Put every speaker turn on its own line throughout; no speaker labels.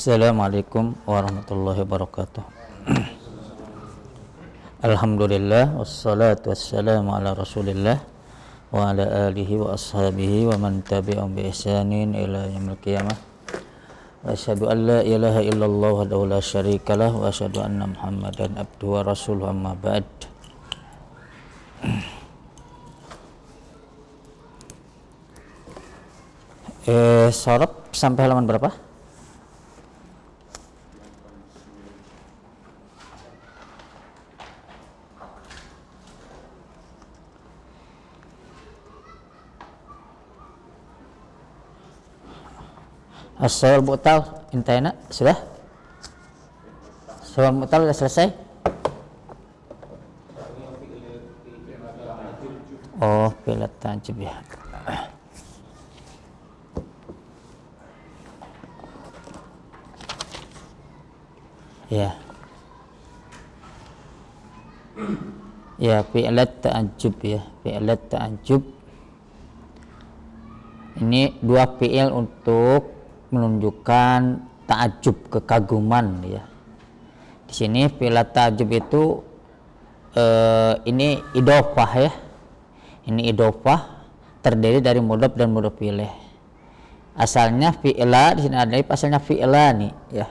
Assalamualaikum warahmatullahi wabarakatuh. Alhamdulillah wassalatu wassalamu ala Rasulillah wa ala alihi wa ashabihi wa man tabi'ahum bi ihsanin ila yaumil qiyamah. Wa asyhadu an la ilaha illallah wahdahu la syarikalah wa asyhadu anna Muhammadan abduhu wa rasuluhu amma ba'd. Sorab sampai halaman berapa? As-sawal mu'tal intayna sudah? Sawal mu'tal sudah selesai? Oh, fi'il ta'jub ya. Ya. Ya, fi'il ta'jub ya, fi'il ta'jub. Ini dua fi'il untuk menunjukkan ta'ajub, kekaguman ya. Di sini fi'il ta'ajub itu ini idhofah ya. Ini idhofah terdiri dari mudhof dan mudhof ilaih. Asalnya fi'ila, di sini ada asalnya fi'ilani ya.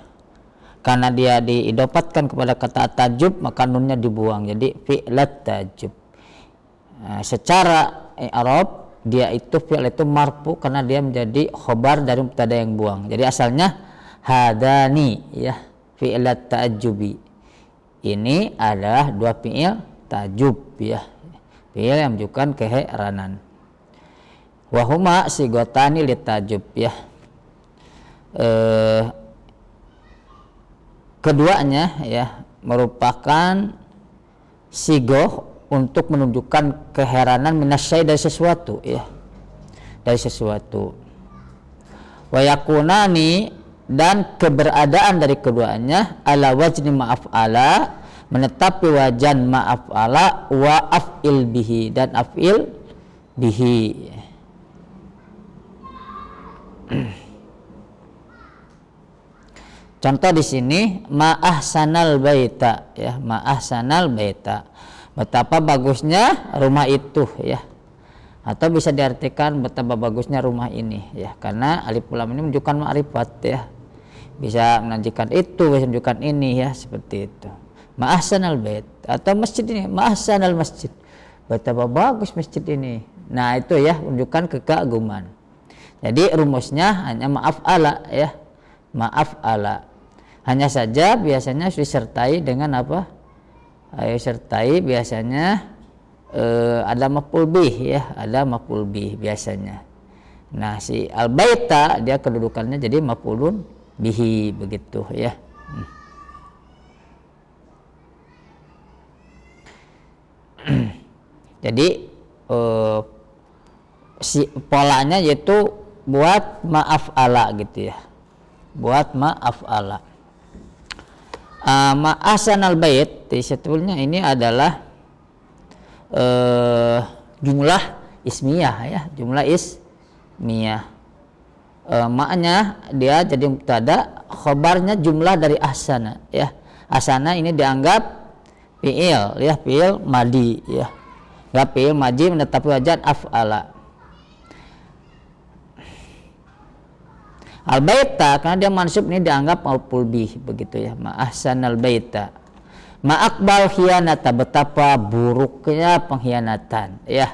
Karena dia diidhofatkan kepada kata ta'ajub maka nunnya dibuang, jadi fi'il ta'ajub. Secara i'rab dia itu fi'il itu marfu karena dia menjadi khobar dari mubtada yang buang. Jadi asalnya hadani ya, fi'il ta'ajjubi. Ini adalah dua fi'il ta'ajjub ya, fi'il yang menunjukkan keheranan. Wa huma sigotani lit ta'ajjub ya. Keduanya ya merupakan sigoh untuk menunjukkan keheranan minasyai dari sesuatu ya, dari sesuatu. Wa yakunani, dan keberadaan dari keduanya ala wajni ma'af'ala, menetapi wajan ma'af'ala wa af'il bihi, dan af'il bihi. Contoh di sini ma'ahsanal baita ya, ma'ahsanal baita, betapa bagusnya rumah itu ya, atau bisa diartikan betapa bagusnya rumah ini ya, karena alif lam ini menunjukkan ma'rifat ya, bisa menunjukkan itu, bisa menunjukkan ini ya, seperti itu. Ma'ahsanal bait, atau masjid ini ma'ahsanal masjid, betapa bagus masjid ini. Nah itu ya menunjukkan kekaguman. Jadi rumusnya hanya ma'af'ala ya, ma'af'ala. Hanya saja biasanya disertai dengan apa? Sertai biasanya ada maf'ul bih ya, ada maf'ul bih biasanya. Nah si al-baita dia kedudukannya jadi maf'ulun bihi begitu ya. Jadi si polanya yaitu buat ma'af'ala gitu ya, buat ma'af'ala. Ma'ahsanal bait sebetulnya ini adalah jumlah ismiyah ya, jumlah ismiyah. Maknya dia jadi mubtada, khobarnya jumlah dari ahsana ya. Ahsana ini dianggap fi'il ya, fi'il madi ya, enggak fi'il madi menetapi wajan af'ala. Al-baita karena dia mansub ini dianggap maf'ul bih begitu ya, ma'ahsanal baita. Ma'akbal khianata, betapa buruknya pengkhianatan ya,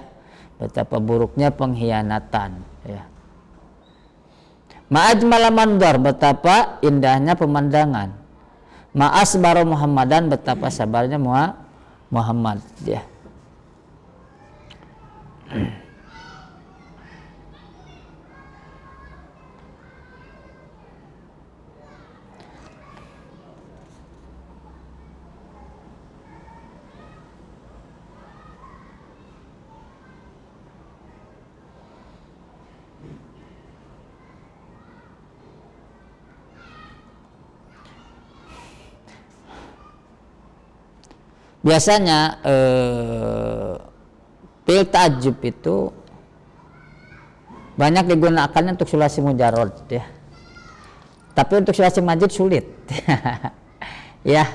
betapa buruknya pengkhianatan ya. Ma'ajmala mandar, betapa indahnya pemandangan. Ma'asbara Muhammadan, betapa sabarnya Muhammad ya. Biasanya fi'il ta'jub itu banyak digunakannya untuk sulasi mujarrad ya. Tapi untuk sulasi majid sulit. Ya.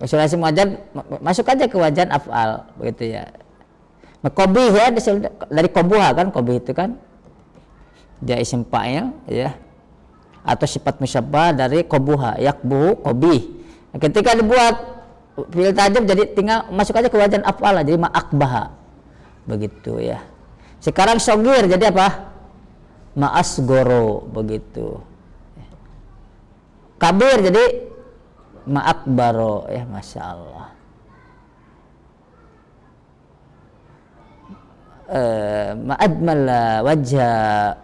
Sulasi majid masuk aja ke wajan af'al begitu ya. Qobih ya dari qobuha kan, qobih itu kan dia isim fa'il ya. Atau sifat musyabbah dari qobuha, yakbuhu qobih. Nah, ketika dibuat fi'il tajib jadi tinggal masuk aja ke wajan af'al jadi ma'akbaha. Begitu ya. Sekarang sogir jadi apa? Ma'asgoro begitu. Kabir jadi ma'akbaro ya, masya Allah. Ma'admala wajah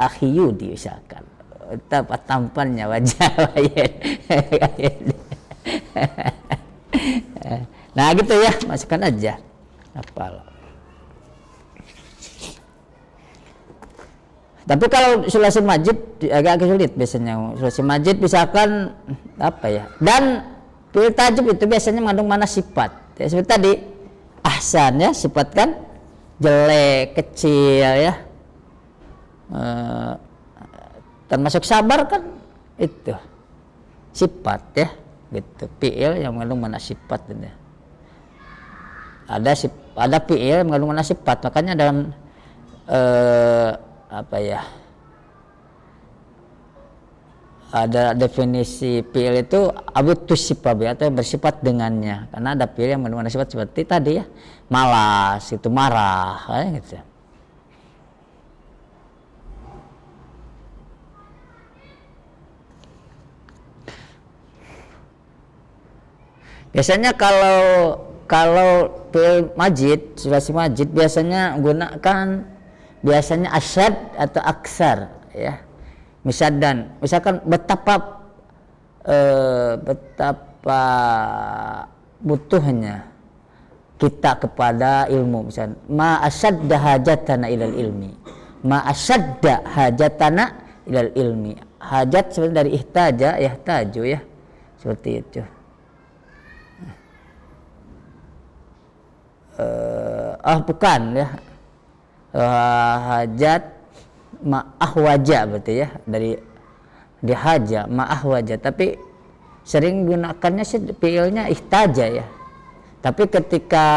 akhi Yudi misalkan, betapa tampannya wajah nah gitu ya, masukkan aja hafal. Tapi kalau sulasi majid agak sulit biasanya. Sulasi majid misalkan apa ya? Dan fi'il tajib itu biasanya mengandung mana sifat. Ya, seperti tadi ahsan ya, sifat kan jelek, kecil ya. Termasuk sabar kan itu sifat ya, gitu. Fi'il yang mengandung mana sifat gitu. Ada fi'il yang mengandung mana sifat, makanya dalam apa ya, ada definisi fi'il itu abutusipabi atau bersifat dengannya, karena ada fi'il yang mengandung sifat seperti tadi ya, malas itu marah kayak gitu. Biasanya kalau fi'il majid, sulasi majid biasanya gunakan biasanya asyad atau aksar ya. Misalkan betapa butuhnya kita kepada ilmu, misalnya ma asyadda hajatana ilal ilmi, ma asyadda hajatana ilal ilmi. Hajat sebenarnya dari ihtaja, yahtaju ya, seperti itu. Bukan ya, hajat ma'ahwaja berarti ya, dari dihaja ma'ahwaja, tapi sering gunakannya sih fi'ilnya ihtaja ya. Tapi ketika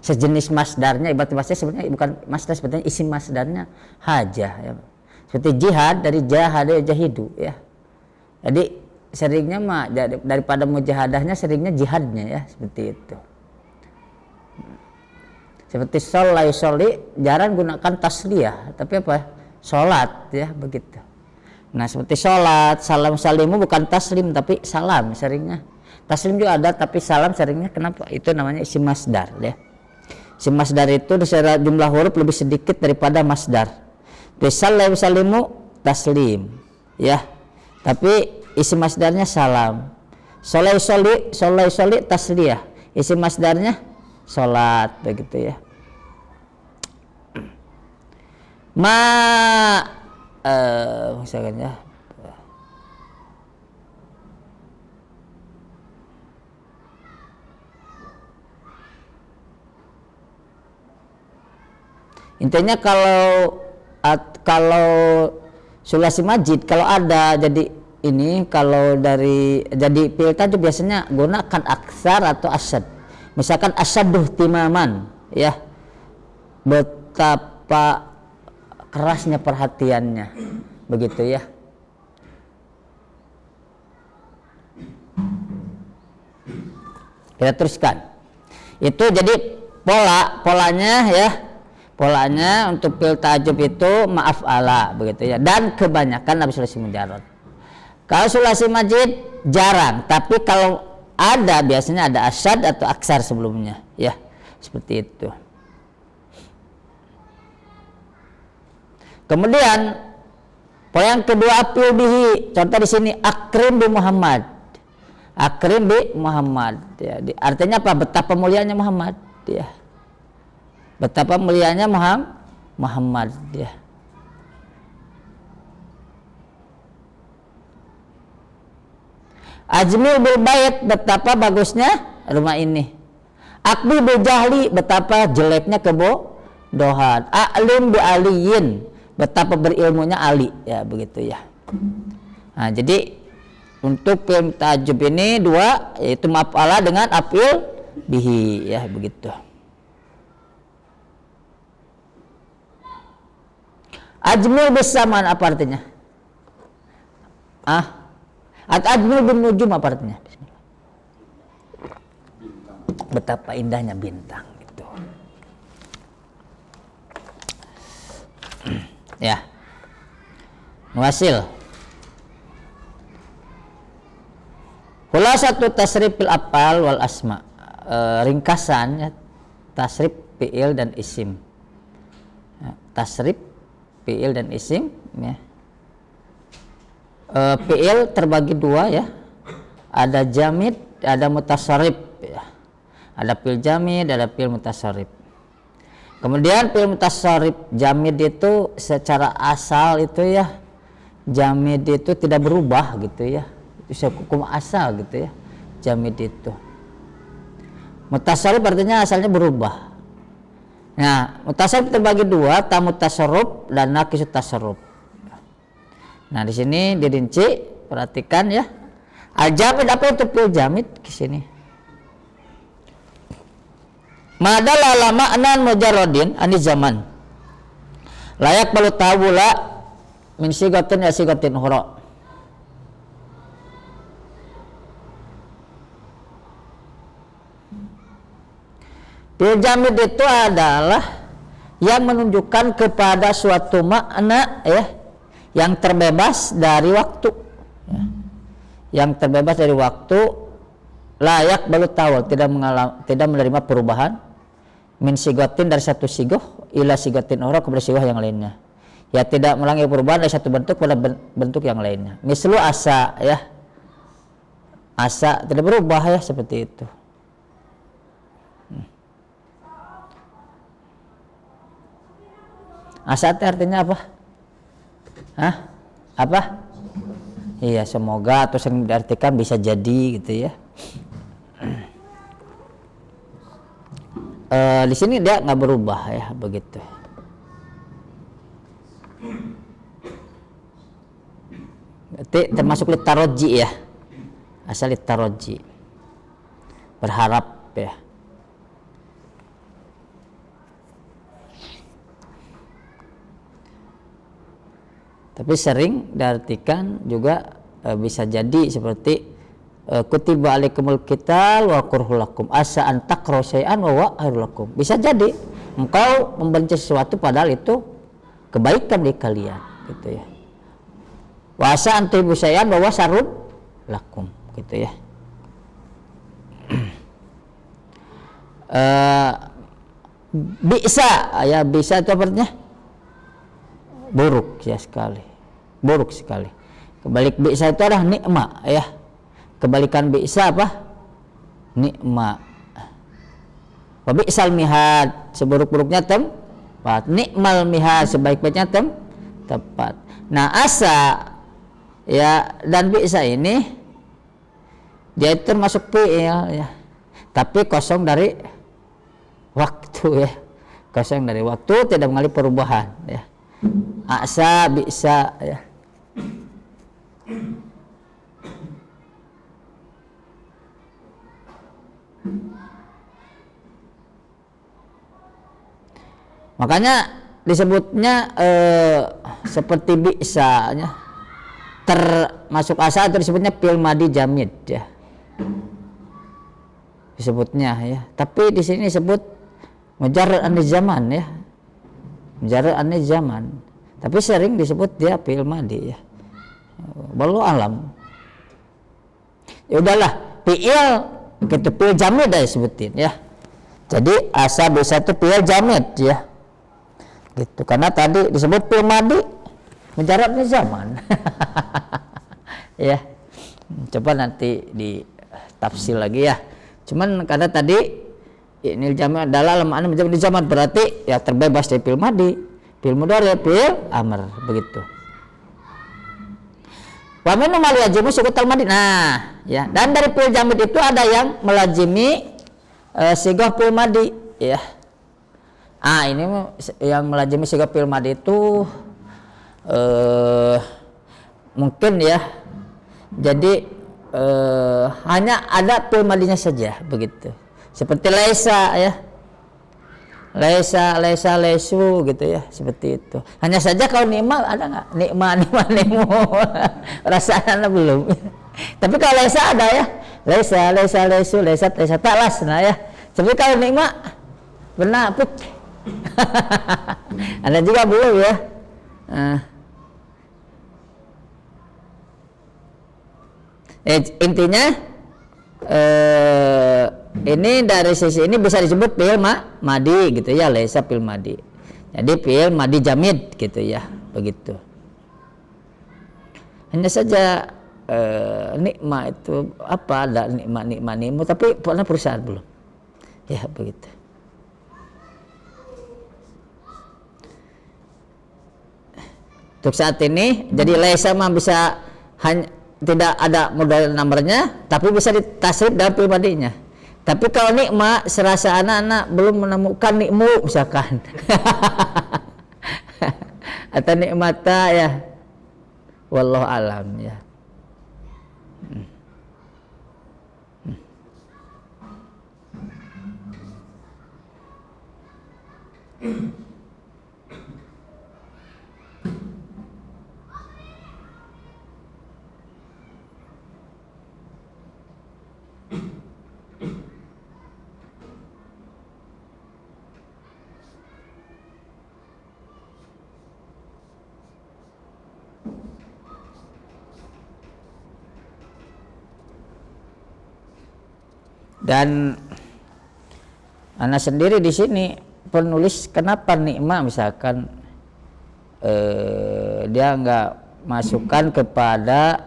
sejenis masdarnya, ibarat masdarnya sebenarnya bukan masdar, sebetulnya isim masdarnya haja ya. Seperti jihad dari jahada jahidu ya. Jadi seringnya daripada mujahadahnya seringnya jihadnya ya, seperti itu. Seperti sholli jarang gunakan tasliyah, tapi apa? Sholat ya, begitu. Nah seperti sholat, salam salimu bukan taslim tapi salam seringnya. Taslim juga ada tapi salam seringnya, kenapa? Itu namanya isim masdar ya. Isim masdar itu secara jumlah huruf lebih sedikit daripada masdar. Salam salimu taslim ya, tapi isim masdarnya salam. Sholli tasliyah, isim masdarnya sholat, begitu ya. Misalkan ya, intinya kalau sulasi majid kalau ada jadi ini, kalau dari jadi fi'il tajib biasanya gunakan aksar atau asyad. Misalkan asyaduh timaman ya, betapa kerasnya perhatiannya, begitu ya. Kita teruskan. Itu jadi polanya ya. Polanya untuk fi'il tajib itu ma'af'ala begitu ya. Dan kebanyakan habis sulasi mujarrad. Kalau sulasi majid jarang, tapi kalau ada biasanya ada asyad atau aksar sebelumnya ya. Seperti itu. Kemudian poin yang kedua apil bihi, contoh di sini akrim bi Muhammad. Akrim bi Muhammad ya. Artinya apa? Betapa mulianya Muhammad ya. Betapa mulianya Muhammad ya. Ajmil bil bait, betapa bagusnya rumah ini. Akbi bil jahli, betapa jeleknya dohan. Alim bi aliyin, betapa berilmunya Ali, ya begitu ya. Nah, jadi untuk fi'il ta'ajjub ini dua, yaitu maf'ala dengan af'il bihi, ya begitu. Ajmil bisaman apa artinya? Ajmil bin nujum apa artinya? Betapa indahnya bintang itu. Ya. Muasil. Khulasatu tasrifil af'al wal asma. Ringkasannya tasrif fi'il dan isim. Tasrif fi'il dan isim, ya. Fi'il terbagi dua, ya. Ada jamid, ada mutasarrif, ya. Ada fi'il jamid, ada fi'il mutasarrif. Kemudian fi'il mutasarrif jamid itu secara asal itu, ya, jamid itu tidak berubah gitu, ya. Itu hukum asal gitu, ya, jamid itu. Mutasarrif artinya asalnya berubah. Nah, mutasarrif terbagi dua, tamu tasarruf dan nakisut tasarruf. Nah, di sini dirinci, perhatikan ya. Al-jamid apa itu fi'il jamid di sini? Madalla ma'nan mujarradin ani zaman. Layak balu tawula min sigatin ya sigatin hura. Fi'il jamid itu adalah yang menunjukkan kepada suatu makna, ya, yang terbebas dari waktu, ya. Yang terbebas dari waktu, layak balu tawul, tidak menerima perubahan, min sigatin dari satu sigoh ila sigatin ukhra kepada sigoh yang lainnya, ya, tidak mengulangi perubahan dari satu bentuk pada bentuk yang lainnya. Mislu asa, ya, asa tidak berubah, ya, seperti itu. Asa artinya apa? Apa? Iya, semoga, atau sering diartikan bisa jadi gitu, ya. Di sini dia nggak berubah, ya, begitu. Berarti termasuk litaroji, ya, asal litaroji, berharap, ya. Tapi sering diartikan juga bisa jadi seperti kutiba alaikumul qital wa kurhul lakum asa an taqra syai'an wa wa'irul lakum. Bisa jadi engkau membenci sesuatu padahal itu kebaikan di kalian, gitu, ya. Wa asa an tuhibbu syai'an wa wasarrul lakum, gitu, ya. Bisa, ya, bisa itu artinya buruk, ya, sekali, buruk sekali. Kebalik bisa itu adalah nikmat, ya. Kebalikan bisa apa? Nikmat. Wa bi'sal mihad, seburuk-buruknya tempat. Nikmal mihad, sebaik-baiknya tempat. Nah, asa, ya, dan bisa ini dia itu termasuk fi'il, ya. Tapi kosong dari waktu, ya. Kosong dari waktu, tidak mengalami perubahan, ya. Asa, bisa, ya. Makanya disebutnya seperti bisa, ya, termasuk asa atau disebutnya fi'il madi jamid, ya, disebutnya, ya. Tapi di sini disebut mujarrad an zaman, ya, mujarrad an zaman. Tapi sering disebut dia fi'il madi, ya. Wallahu alam. Ya udahlah, fi'il gitu, fi'il jamid dah disebutin, ya. Jadi asa bisa itu fi'il jamid, ya. Gitu, karena tadi disebut fi'il madi mujarrad an zaman. Ya. Coba nanti ditafsir lagi, ya. Cuman karena tadi ini jamid adalah lemah menjadi zaman, berarti ya terbebas dari fi'il madi, fi'il mudhari, fi'il amr, begitu. Wa minhu mal yajibu sukutal madi. Nah, ya, dan dari fi'il jamid itu ada yang melazimi sigah fi'il madi, ya. Ini yang melajimi sigha fi'il madhi itu mungkin ya. Jadi hanya ada fi'il madhinya saja begitu. Seperti laisa ya. Laisa, laisu gitu ya, seperti itu. Hanya saja kalau nikma ada nggak? Nikmu. Rasanya belum. Tapi kalau laisa ada ya. Laisa, laisu, laisat, talas. Nah ya. Tapi kalau nikma benar put. Ada juga belum ya. Intinya ini dari sisi ini bisa disebut fi'il madhi gitu ya, laisa fi'il madhi. Jadi fi'il madhi jamid gitu ya, begitu. Hanya saja nikma itu apa, ada nikma tapi pernah perusahaan belum? Ya begitu. Untuk saat ini jadi laisa mah bisa hanya tidak ada modal nomornya, tapi bisa ditasrif dalam fi'il madhinya. Tapi kalau nikma serasa anak-anak belum menemukan nikmu misalkan. Atau nikmata ya. Wallahu alam ya. Dan anak sendiri di sini penulis kenapa nikma misalkan dia nggak masukkan kepada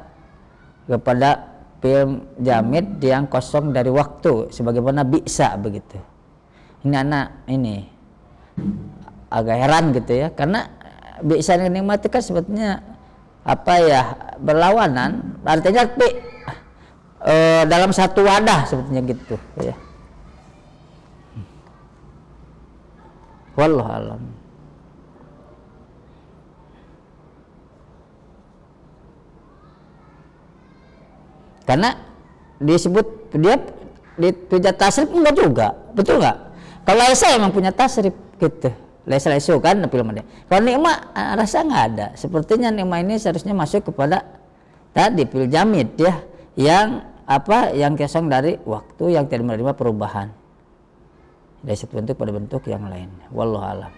fi'il jamid yang kosong dari waktu sebagaimana bisa begitu. Ini anak ini agak heran gitu ya, karena bisa nikmat itu kan sebetulnya apa ya, berlawanan, artinya dalam satu wadah sebetulnya gitu ya. Wallahu alam. Karena disebut dia punya tasrif enggak juga, betul nggak? Kalau laisa emang punya tasrif gitu, laisa laisu kan fi'il madhi. Kalau nikma rasa nggak ada. Sepertinya nikma ini seharusnya masuk kepada tadi fi'il jamid ya, yang apa, yang kosong dari waktu, yang tidak menerima perubahan dari satu bentuk pada bentuk yang lain. Wallahu a'lam.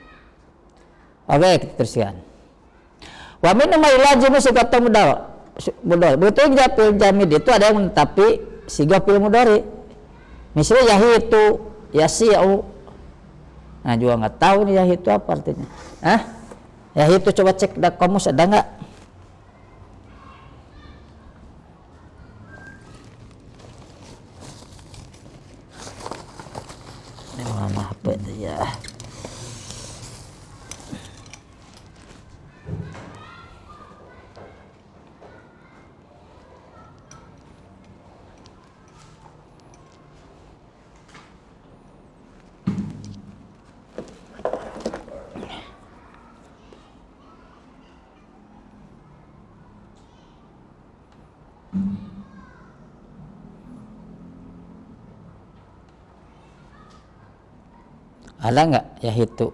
Oke, kita teruskan. Wa min ma ilajimu sigata mudhari. Betul juga fi'il jamid itu ada yang menetapi sigha fi'il mudhari. Misalnya yahitu, yasi'u. Nah, juga nggak tahu nih yahitu apa artinya. Yahitu coba cek kamus ada nggak? Mana apa itu ya? Ada nggak ya itu?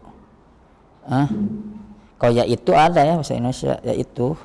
Kalau ya itu ada ya bahasa Indonesia, ya itu.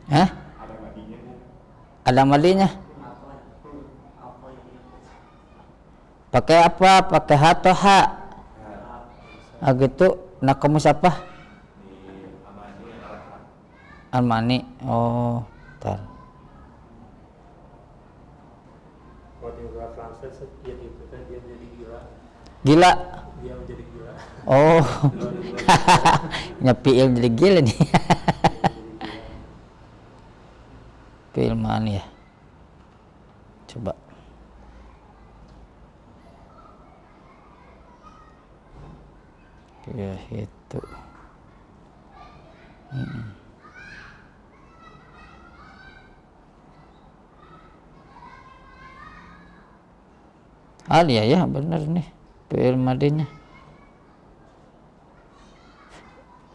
Hah? Ada madinya. Pakai apa? Pakai ha atau ha? Ah gitu. Nah kamu siapa? Almani. Oh, tar.
Kalau di bahasa Francis dia itu kan dia menjadi gila.
Gila.
Dia menjadi gila.
Oh. Nyepi yang jadi gila nih. Filman ya. Coba. Ya itu. Alia ya benar nih fi'il madinya.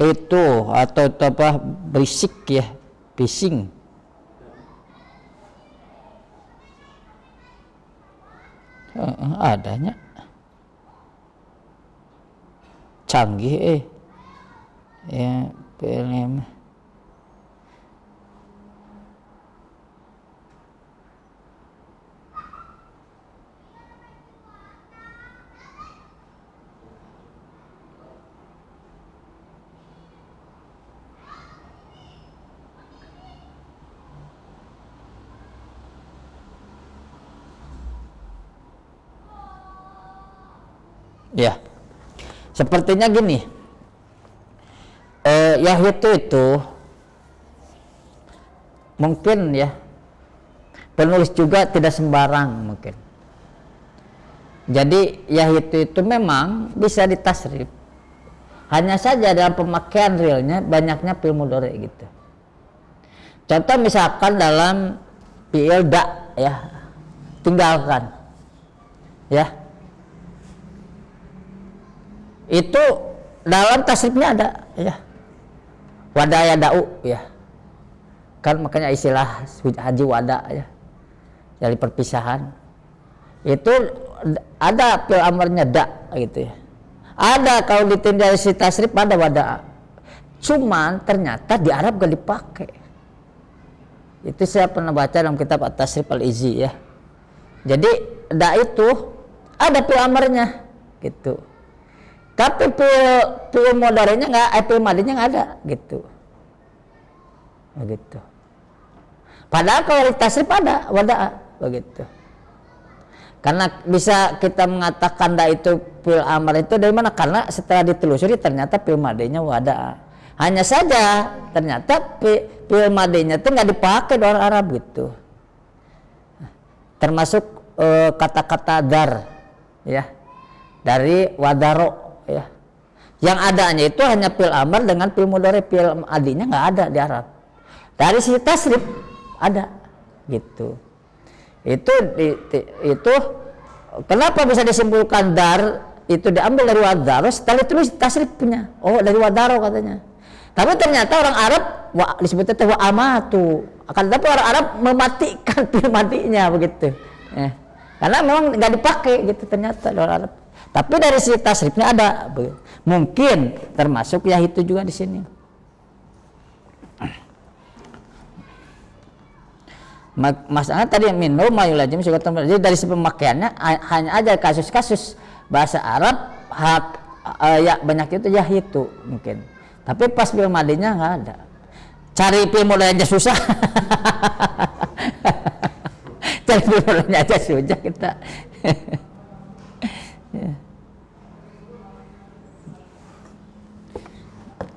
Itu atau apa berisik ya, bising. Adanya canggih ya film ya sepertinya gini. Itu mungkin ya penulis juga tidak sembarang mungkin. Jadi itu memang bisa ditasrif. Hanya saja dalam pemakaian realnya banyaknya fi'il mudhari gitu. Contoh misalkan dalam fi'il da ya, tinggalkan. Ya. Itu dalam tasrifnya ada ya. Wadaya da'u ya. Kan makanya istilah haji wada ya. Dari perpisahan. Itu ada fi'il amarnya da gitu ya. Ada kalau ditindak si tasrif ada wada. Cuman ternyata di Arab gak dipakai. Itu saya pernah baca dalam kitab At-Tasrif Al-Izzi ya. Jadi da itu ada fi'il amarnya gitu. Tapi fi'il mudhari'nya enggak, fi'il madinya enggak ada gitu. Begitu. Padahal kalau di tasrif ada wada begitu. Karena bisa kita mengatakan da itu fi'il amar itu dari mana? Karena setelah ditelusuri ternyata fi'il madinya wada. Hanya saja ternyata fi'il madinya itu enggak dipakai di orang Arab gitu. Termasuk kata-kata dar ya. Dari wadaro ya. Yang adanya itu hanya fi'il amar dengan fi'il mudhari, fi'il madinya enggak ada di Arab. Dari sisi tasrif ada gitu. Itu kenapa bisa disimpulkan dar itu diambil dari wadaro setelah itu tasrif punya. Oh, dari wadaro katanya. Tapi ternyata orang Arab disebutnya wa amatu. Akan tetapi orang Arab mematikan fi'il madinya begitu. Karena memang enggak dipakai gitu ternyata orang Arab. Tapi dari sisi tasrifnya ada, mungkin termasuk ya itu juga di sini. Masalahnya tadi minum mayulajim syukatan. Jadi dari sisi pemakaiannya hanya aja kasus-kasus bahasa Arab ya banyak itu ya itu mungkin. Tapi pas fi'il madinya nggak ada. Cari fi'il mudhari aja susah. Cari fi'il mudhari aja susah kita.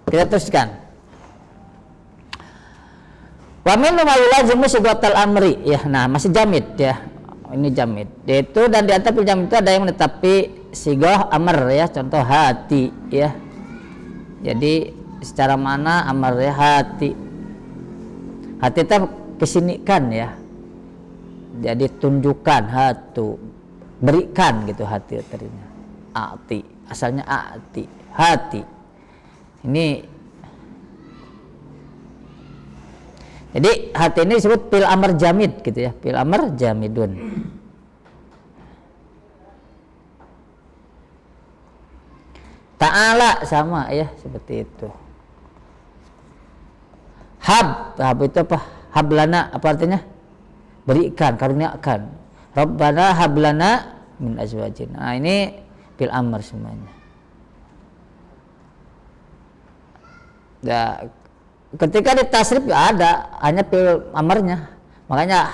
Kita teruskan. Wa min ma yulazimu sighatal amri ya. Nah, masih jamid ya. Ini jamid. Yaitu dan di antara jamid itu ada yang menetapi sighah amr ya, contoh hati ya. Jadi secara mana amr ya hati. Hati itu kesinikan ya. Jadi tunjukkan hatu. Berikan gitu hati artinya. Ati, asalnya ati, hati. Ini jadi hati ini disebut fi'il amr jamid gitu ya, fi'il amr jamidun. Ta'ala sama ya seperti itu. Hab itu apa? Hablana apa artinya? Berikan, karuniakan. Rabbana hablana min azwajina. Nah, ini fil amr semuanya. Ya, ketika ditasrif ada hanya fil amarnya. Makanya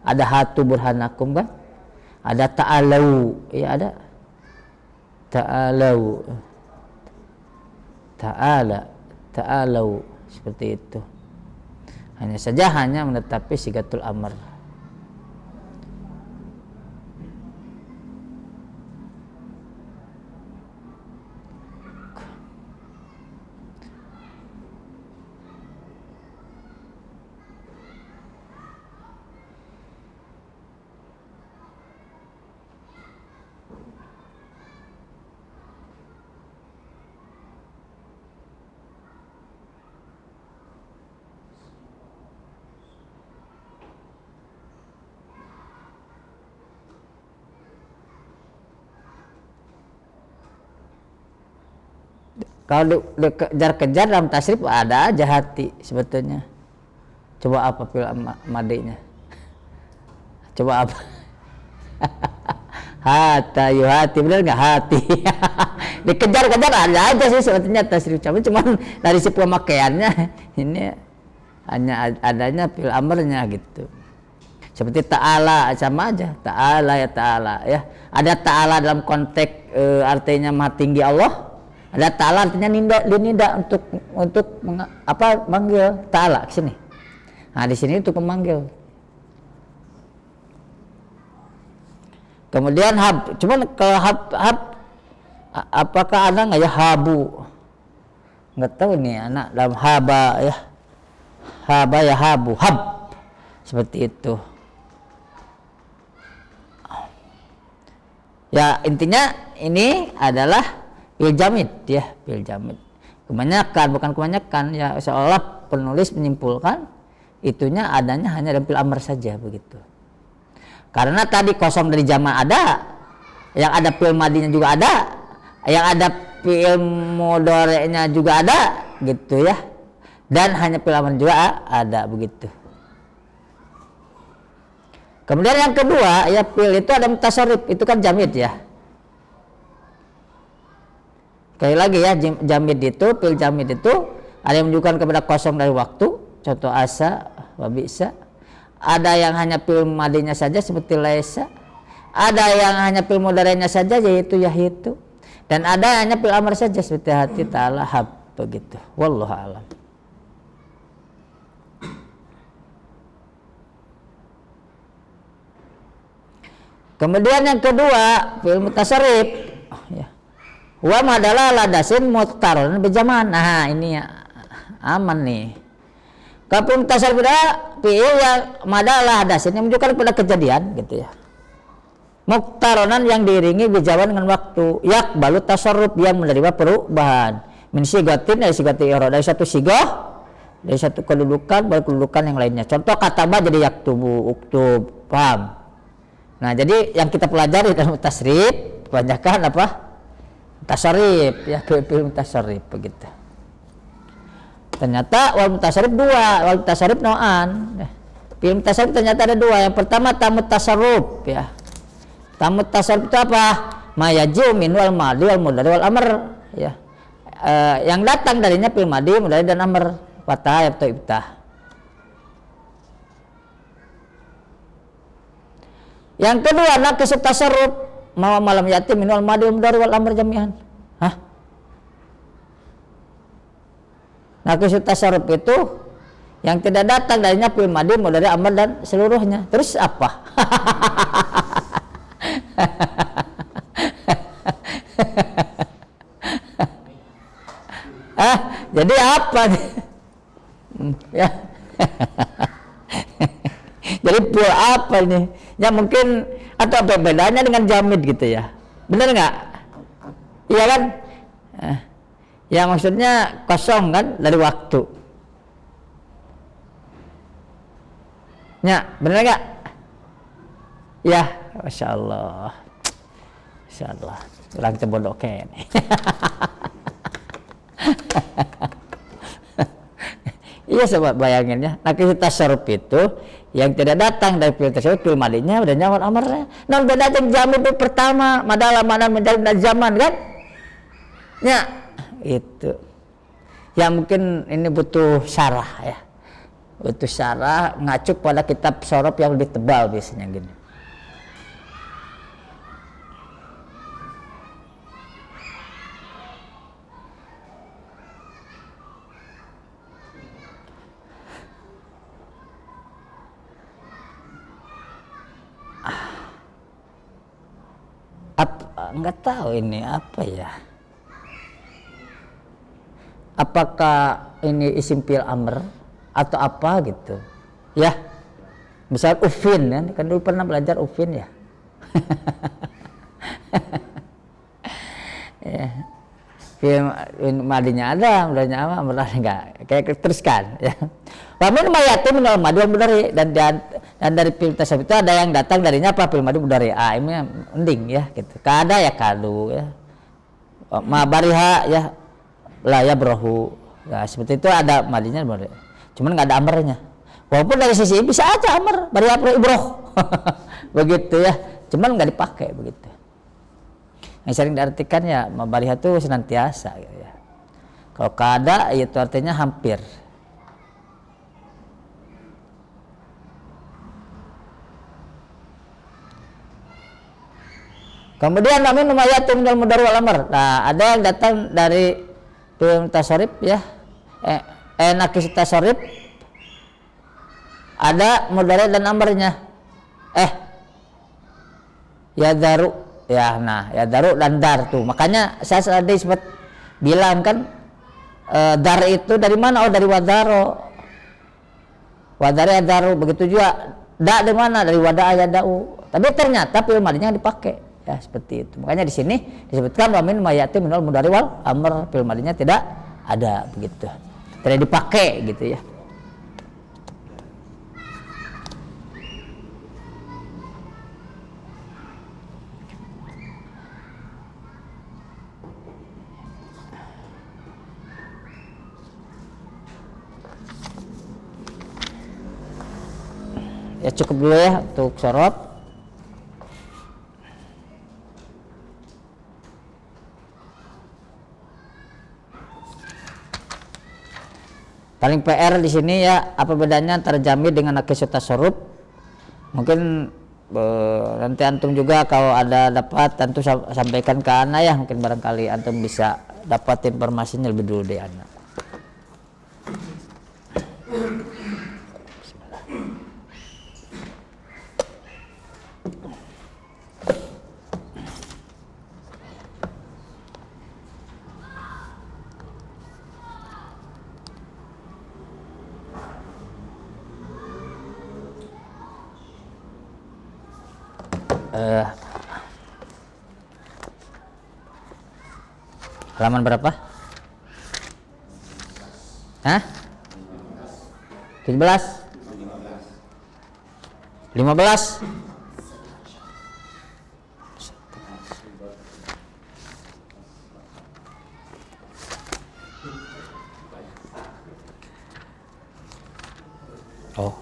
ada hatu burhanakum kan? Ada ta'alau, ya ada ta'alau. Ta'alau seperti itu. Hanya saja menetapi sigatul amr. Kalau dikejar-kejar dalam tasrif ada aja hati sebetulnya. Coba apa fil madinya? Coba apa? Hatta yuhati, benar nggak hati? Dikejar-kejar ada aja sih sebetulnya tasrif. Cuman dari si pemakaiannya ini hanya adanya fil amrnya gitu. Seperti ta'ala sama aja. Ta'ala ya ta'ala ya. Ada ta'ala dalam konteks artinya maha tinggi Allah. Ada ta'ala artinya nida untuk manggil ta'ala ke sini. Nah, di sini untuk memanggil. Kemudian hab, cuman kalau hab apakah ada nggak ya habu? Nggak tahu nih anak dalam haba ya. Haba ya habu, hab. Seperti itu. Ya, intinya ini adalah fil jamid ya, fil jamid. Bukan kebanyakan ya, seolah penulis menyimpulkan itunya adanya hanya dalam fil amr saja begitu. Karena tadi kosong dari jama ada, yang ada fil madinya juga ada, yang ada fil mudhari'nya juga ada gitu ya. Dan hanya fil amr juga ada begitu. Kemudian yang kedua ya, fil itu ada mutasarrif, itu kan jamid ya. Sekali lagi ya, jamid itu, fil jamid itu ada yang menunjukkan kepada kosong dari waktu, contoh asa, wa bi'sa. Ada yang hanya fil madinya saja seperti laisa. Ada yang hanya fil mudhari'nya saja yaitu yahitu. Dan ada hanya fil amr saja seperti hati, ta'ala, hab begitu. Wallahu a'lam. Kemudian yang kedua, fil mutasarrif ya. Wa madala ladasin muqtaron bijaman. Nah, ini ya, aman nih. Kalau mutasarrif fi'il yang madala ladasin yang menunjukkan pada kejadian gitu ya. Muqtaronan yang diiringi bijaman dengan waktu. Yaqbalu tasarruf yang menerima perubahan. Min sigatin dari sigati i'rab, dari satu sigah, dari satu kedudukan pada kedudukan yang lainnya. Contoh kataba jadi yaktubu, uktub, paham? Nah, jadi yang kita pelajari dalam tasrif kebanyakan apa? Tasarrif ya, fil tasarrif begitu. Ternyata wal mutasarrif dua, wal mutasarrif nau'an. Fil mutasarrif ternyata ada dua. Yang pertama tamut tasarruf ya. Tamut tasarruf itu apa? Ma yaji'u min wal madi wal mudhari wal amr ya. Yang datang darinya fil madi, mudhari dan amr, fatah atau iftah. Yang kedua naqis tasarruf malam yatim minal madi wal mudhari wal amr jami'an. Hah? Naqis tasarruf itu yang tidak datang darinya fil madi, mudhari, amr dan seluruhnya. Terus apa? Jadi apa? Ya. Jadi fil apa ini? Ya mungkin atau apa bedanya dengan jamid gitu ya, benar nggak? Iya kan? Ya maksudnya kosong kan dari waktu. Ya benar nggak? Ya, masya Allah, masya Allah, orang cebodokan. Iya sobat, bayangin ya. Nakis tasarruf itu yang tidak datang dari fi'il tasarruf fi'il madinya udah nyaman amarnya. Nah beda yang jamin itu pertama, madalah mana menjadi zaman kan? Ya, itu. Ya mungkin ini butuh syarah ya. Butuh syarah ngacu pada kitab sorof yang lebih tebal biasanya gini. Nggak tahu ini apa ya, apakah ini isim fi'il amr atau apa gitu ya, misal ufin kan dulu pernah belajar ufin ya. Ya fi'il madinya ada, mudahnya apa, mudah enggak kayak teruskan ya. Wa min mayatin minal madi wal mudhari, dan dari fi'il tasarruf itu ada yang datang darinya apa, fi'il madi mudhari. Ini ending ya gitu. Kada ya kadu ya. Ma bariha ya la ya brohu. Nah, seperti itu ada madinya mudhari. Cuman enggak ada amarnya. Walaupun dari sisi bisa aja amar, bariha ibroh. Begitu ya. Cuman enggak dipakai begitu. Yang sering diartikan ya ma bariha itu senantiasa gitu ya. Kalau kada itu artinya hampir. Kemudian namin numayatu minal mudhari wal amr. Nah, ada yang datang dari fi'il tasarruf ya. Nakis tasarruf ada mudhari dan amrnya. Ya daru ya, nah ya daru dan dar tuh. Makanya saya tadi sempat bilang kan dar itu dari mana? Oh dari wadaro. Wadari adaru, begitu juga da dari mana? Dari wada yadau. Tapi ternyata fi'il madinya dipakai. Ya seperti itu. Makanya di sini disebutkan wa min mayati minal mudhari wal amr, fi'il madinya tidak ada begitu. Tidak dipakai gitu ya. Ya cukup dulu ya untuk sorof. Paling PR di sini ya, apa bedanya antara jamid dengan nakis tasarruf? Mungkin nanti antum juga kalau ada dapat antum sampaikan ke Ana ya, mungkin barangkali antum bisa dapat informasinya lebih dulu deh Ana. Halaman berapa? Hah? 17? 15? Oh.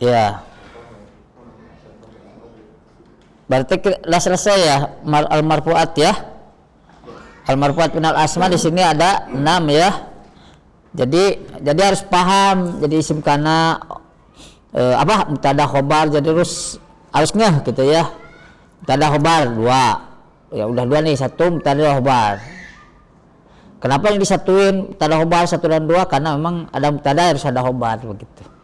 Ya. Berarti sudah selesai ya al-marfu'at ya. Al-marfu'at minal asma di sini ada 6 ya. Jadi harus paham. Jadi isim kana mubtada khobar, jadi harus ngeh gitu ya. Mubtada khobar 2. Ya udah 2 nih, 1 mubtada khobar. Kenapa yang disatuin mubtada khobar 1 dan 2? Karena memang ada mubtada harus ada khobar begitu.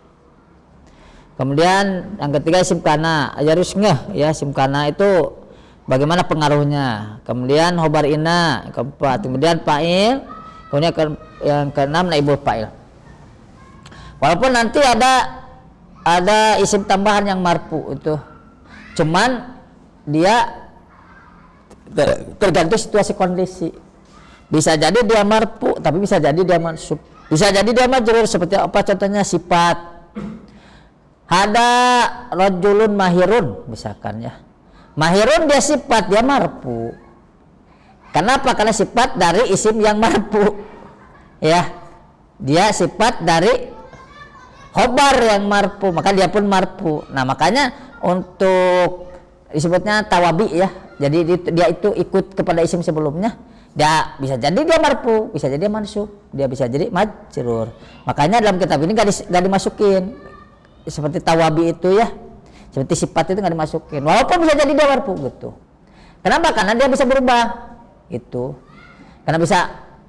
Kemudian yang ketiga isim kana, harus ngeh ya, isim kana itu bagaimana pengaruhnya. Kemudian khobar ina, keempat. Kemudian fa'il, kemudian yang keenam naibul fa'il. Walaupun nanti ada isim tambahan yang marfu itu, cuman dia tergantung situasi kondisi. Bisa jadi dia marfu, tapi bisa jadi dia mansub. Bisa jadi dia majrur, seperti apa contohnya sifat. Ada rajulun mahirun misalkan ya. Mahirun dia sifat, dia marfu. Kenapa? Karena sifat dari isim yang marfu. ya, dia sifat dari khobar yang marfu, maka dia pun marfu. Nah, makanya untuk disebutnya tawabi ya. Jadi dia itu ikut kepada isim sebelumnya. Dia bisa jadi dia marfu, bisa jadi dia mansub, dia bisa jadi majrur. Makanya dalam kitab ini gak dimasukin seperti tawabi itu ya, seperti sifat itu gak dimasukin. Walaupun bisa jadi dia marfu gitu. Kenapa? Karena dia bisa berubah itu. Karena bisa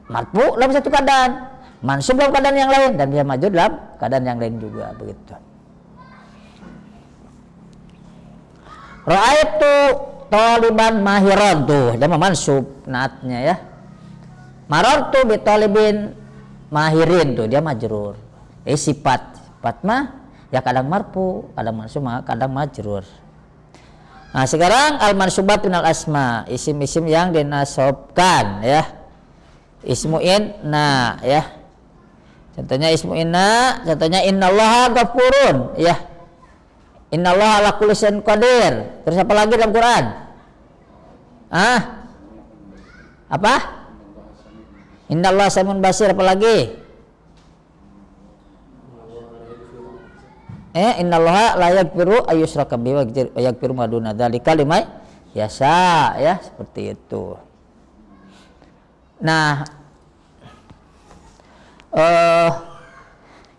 marfu dalam satu keadaan, mansub dalam keadaan yang lain, dan bisa majrur dalam keadaan yang lain juga begitu. Ra'aitu taliban mahiran tuh, dia mansub naatnya ya. Marartu bi talibin mahirin tuh dia majrur. Sifat mah ya kadang marfu, kadang mansub, kadang majrur. Nah, sekarang al mansubat minal asma, isim-isim yang dinasobkan ya. Ismu inna ya. Contohnya ismu inna, contohnya innallaha ghafurun ya. Innallaha ala kulli syai'in qadir. Terus apa lagi dalam Quran? Apa? Innallaha samiun basir, apa lagi? Innallaha la yaghfiru ayyushraka bihi wa yaghfiru ma duna dzalika liman yasha ya, seperti itu. Nah,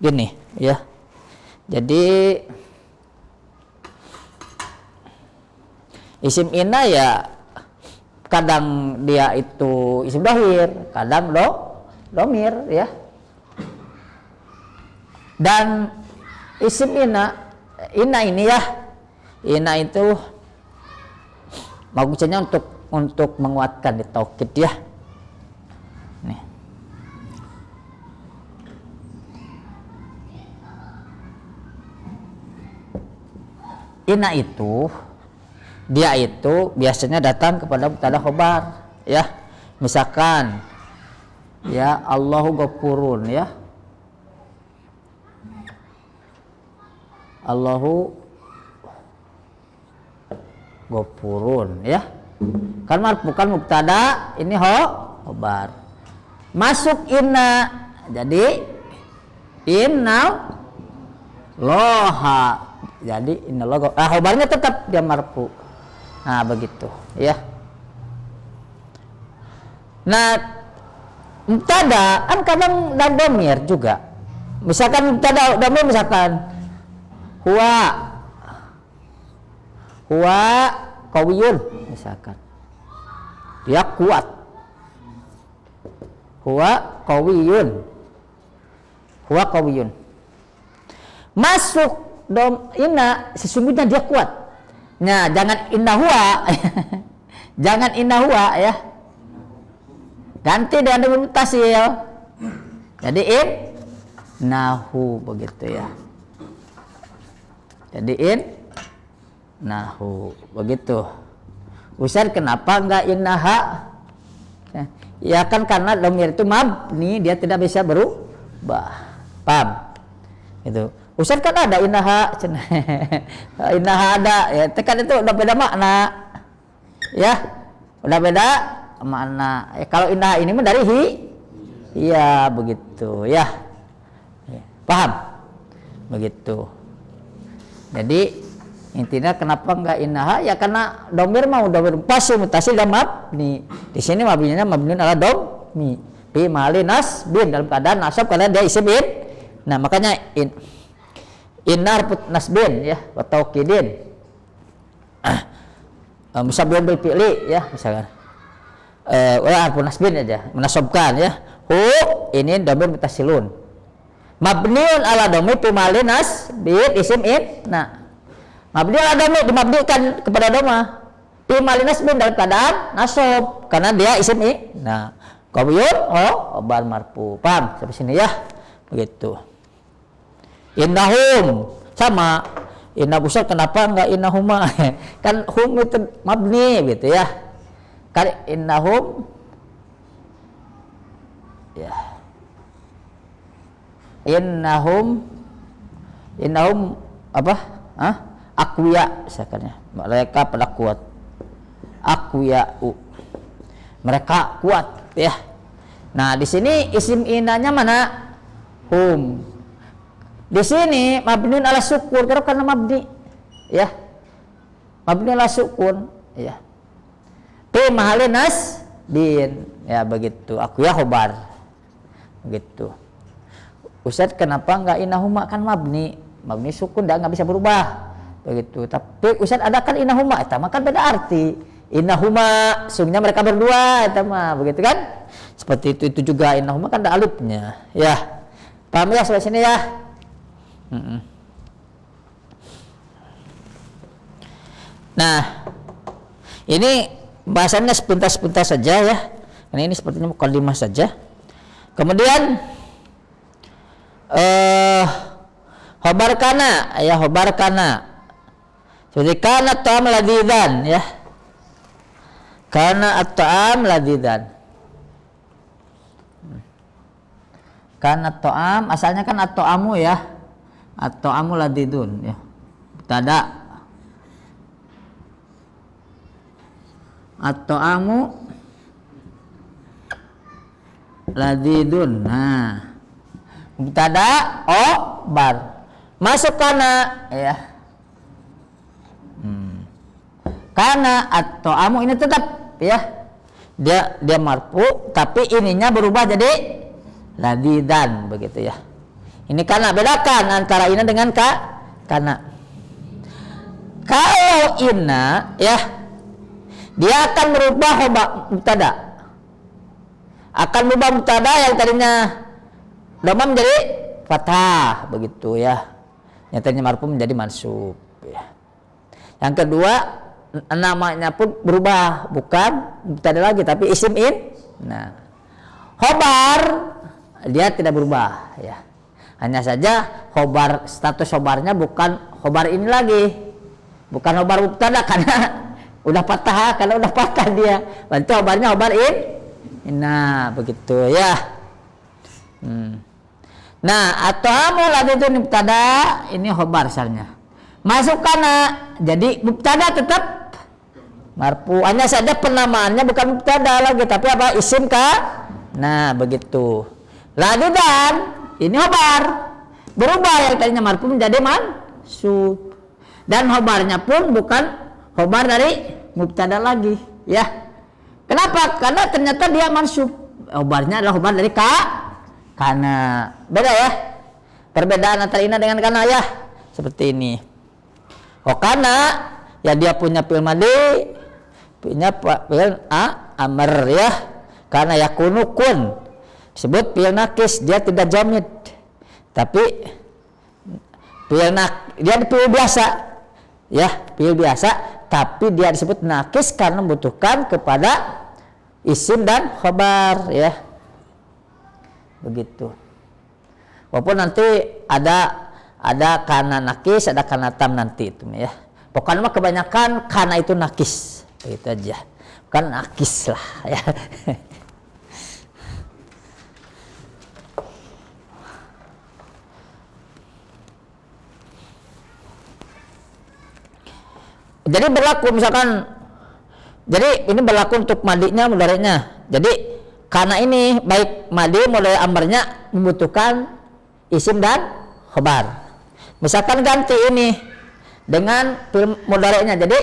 gini ya. Jadi isim inna ya kadang dia itu isim dhahir, kadang domir ya. Dan isim inna ini ya, inna itu bagusnya untuk menguatkan di taukid ya. Nih. Inna itu dia itu biasanya datang kepada mubtada khobar ya. Misalkan ya Allahu ghafurun ya, Allahu ghafurun ya, kan bukan mubtada, ini khobar. Masuk inna, jadi innal loha, jadi innallah khobarnya tetap dia marfu. Nah, begitu ya. Nah, mubtada kan kadang dan dhamir juga. Misalkan mubtada dhamir, misalkan huwa qawiyun, misalkan dia kuat, huwa qawiyun, masuk inna, sesungguhnya dia kuat. Nah, jangan inna huwa jangan inna huwa ya, ganti dengan domir muttasil, jadi innahu, begitu ya. Jadi innahu, begitu. Ustaz, kenapa enggak innaha? Ya kan karena domir itu mabni, dia tidak bisa berubah. Paham? Itu. Ustaz, kan ada innaha, innaha ada, ya tekan itu udah beda makna, ya udah beda makna. Kalau innaha ini mah dari iya begitu ya, paham? Begitu. Jadi intinya kenapa enggak innaha? Ya karena domir mau domir pasti mutasil dan mabni. Di sini mabninya mabniun ala domi bi mali nasbin, dalam keadaan nasab karena dia isim in. Nah, makanya inna harfu nasbin ya wa taukidin. Musabbihun bil fi'li ya, misalkan. Harfu nasbin aja, menasabkan ya. Hu ini dhamir mutasilun. Mabniun ala dhamir fi mali nasbin isim in. Nah, mabni ala dhamir dimabnikan kepada dhamma fi mali nasbin, dalam keadaan nasab karena dia isim in. Nah, qawiyun khobar marfu. Paham sampai sini ya? Begitu. Innahum sama inna busar, kenapa enggak innahuma? Kan hum itu mabni gitu ya. Kan innahum ya. Innahum apa? Aqwiya misalkannya. Mereka pada kuat. Aqwiya'u. Mereka kuat ya. Nah, di sini isim inanya mana? Hum. Di sini mabniun ala sukun karena mabni, ya. Mabni ala sukun, ya. Fi mahalli nasbin, ya begitu. Aku ya khobar. Begitu. Ustaz, kenapa enggak inahuma, kan mabni? Mabni sukun dah enggak bisa berubah. Begitu. Tapi Ustaz ada kan inahuma, eta mah kan beda arti. Innahuma, sungguhnya mereka berdua, itu mah begitu kan? Seperti itu juga innahuma kan ada alifnya, ya. Paham ya sampai sini ya? Nah, ini bahasannya sepintas-sepintas saja ya. Karena ini sepertinya mukadimah saja. Kemudian khobar kana, ya khobar kana. Seperti kana ta'am ladidan ya. Kana at-ta'am ladidan. Kana ta'am asalnya kan at-ta'amu ya. At-ta'amu ladidun ya. Tada at-ta'amu ladidun. Nah, mubtada khobar. Masuk kana ya. Kana at-ta'amu ini tetap ya, dia marfu tapi ininya berubah jadi ladidan begitu ya. Ini kana, bedakan antara ina dengan kana. Kalau ina ya, dia akan merubah mubtada, akan merubah mubtada yang tadinya dhamma menjadi fathah begitu ya, yang tadinya marfu menjadi mansub ya. Yang kedua, namanya pun berubah, bukan mubtada lagi tapi isim in. Nah, khobar dia tidak berubah ya. Hanya saja khobar, status khobarnya bukan khobar ini lagi. Bukan khobar mubtada karena udah patah, karena udah patah dia. Berarti khobarnya khobar in. Nah, begitu ya. Nah, atau amu lagi itu mubtada, ini khobar asalnya. Masuk kana, jadi mubtada tetap marfu, hanya saja penamaannya bukan mubtada lagi tapi apa? Isim ka. Nah, begitu. Ladidan ini khobar, berubah yang tadinya marfu menjadi mansub. Dan khobarnya pun bukan khobar dari mubtada lagi, ya. Kenapa? Karena ternyata dia mansub. Khobarnya adalah khobar dari kana. Beda ya. Perbedaan antara ina dengan kana ya. Seperti ini. Oh, kana ya dia punya fi'il madhi, punya fi'il amr ya. Karena yakunu kun disebut fi'il nakis, dia tidak jamid. Tapi dia fi'il biasa. Ya, fi'il biasa tapi dia disebut nakis karena membutuhkan kepada isim dan khabar ya. Begitu. Walaupun nanti ada kana nakis, ada kana tam nanti itu ya. Pokoknya mah kebanyakan kana itu nakis, begitu aja. Bukan nakis lah ya. Jadi berlaku misalkan, jadi ini berlaku untuk madinya mudhari'nya. Jadi karena ini baik madi mudhari' amrnya membutuhkan isim dan khabar. Misalkan ganti ini dengan fi'il mudhari'nya, jadi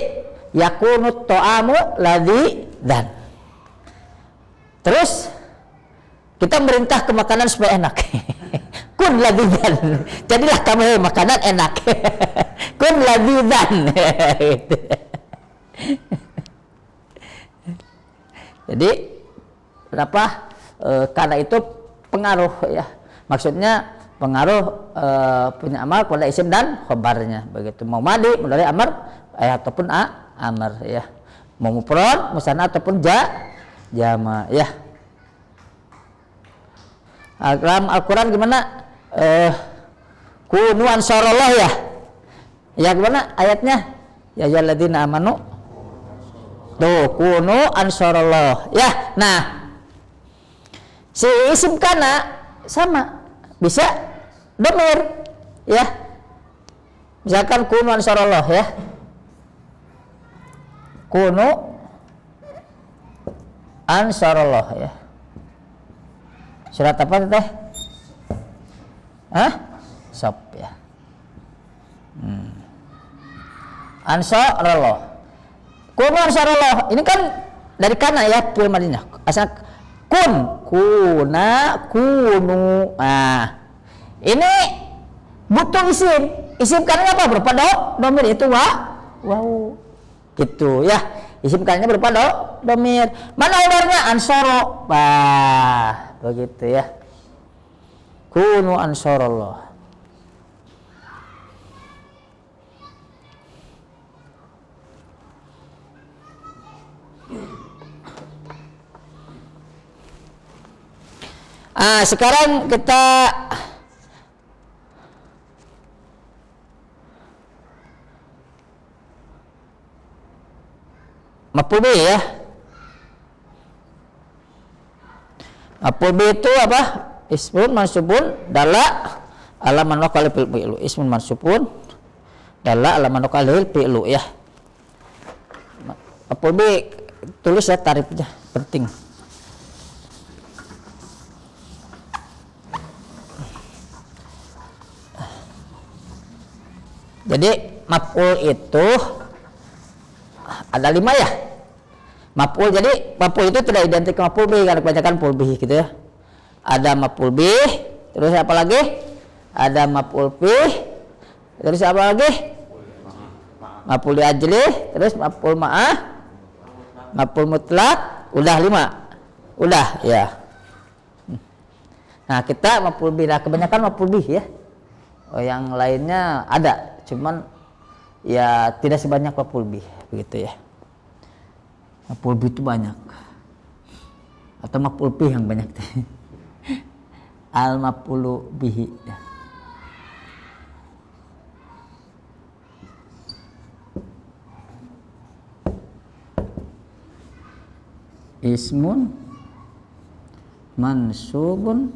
yakunu ta'amu ladidan. Terus kita merintah ke makanan supaya enak. Kun ladidan, jadilah kamu makanan enak. Kun ladidan. Jadi kenapa? Karena itu pengaruh ya. Maksudnya pengaruh punya amal pada isim dan khabarnya begitu. Mau madi, mudhari amr ataupun amr ya. Mau mufrad, musanna ataupun jama ya. Dalam Al-Qur'an gimana? Kunu ansarallah ya. Ya gimana ayatnya? Ya ayyuhalladzina amanu. Tuh, kunu ansarallah. Ya, nah. Si isim kana sama bisa dhamir ya. Misalkan kunu ansarallah ya. Kunu ansarallah ya. Surat apa teh? Hah? Sop ya. Ansarullah. Kunu ansarullah. Ini kan dari kana ya fi'il madinya. Asal kunu. Nah, ini butuh isim. Isim kanannya apa? Berupa domir itu wow. Gitu ya. Isim kanannya berupa domir. Mana udarnya? Ansoro. Begitu ya. Kunu ansarullah. Sekarang kita maf'ul bih ya. Maf'ul bih itu apa? Ismun mansubun dalla ala man waqala fil fi'lu. Ismun mansubun dalla ala man waqala fil fi'lu ya. Maf'ul bih tulis ya tarifnya, penting. Jadi maf'ul itu ada 5 ya. Maf'ul, jadi maf'ul itu tidak identik dengan maf'ul bih, karena kebanyakan maf'ul bih gitu ya. Ada maf'ul bih, terus apa lagi? Ada maf'ul bih, terus apa lagi? Maf'ul li ajli, terus maf'ul ma'ah, maf'ul mutlak, udah 5. Udah ya. Nah, kita maf'ul bih, kebanyakan maf'ul bih ya. Yang lainnya ada, cuman ya tidak sebanyak maf'ul bih begitu ya. Maf'ul bih itu banyak, atau maf'ul bih yang banyak. Al maf'ulu bihi. Ismun mansubun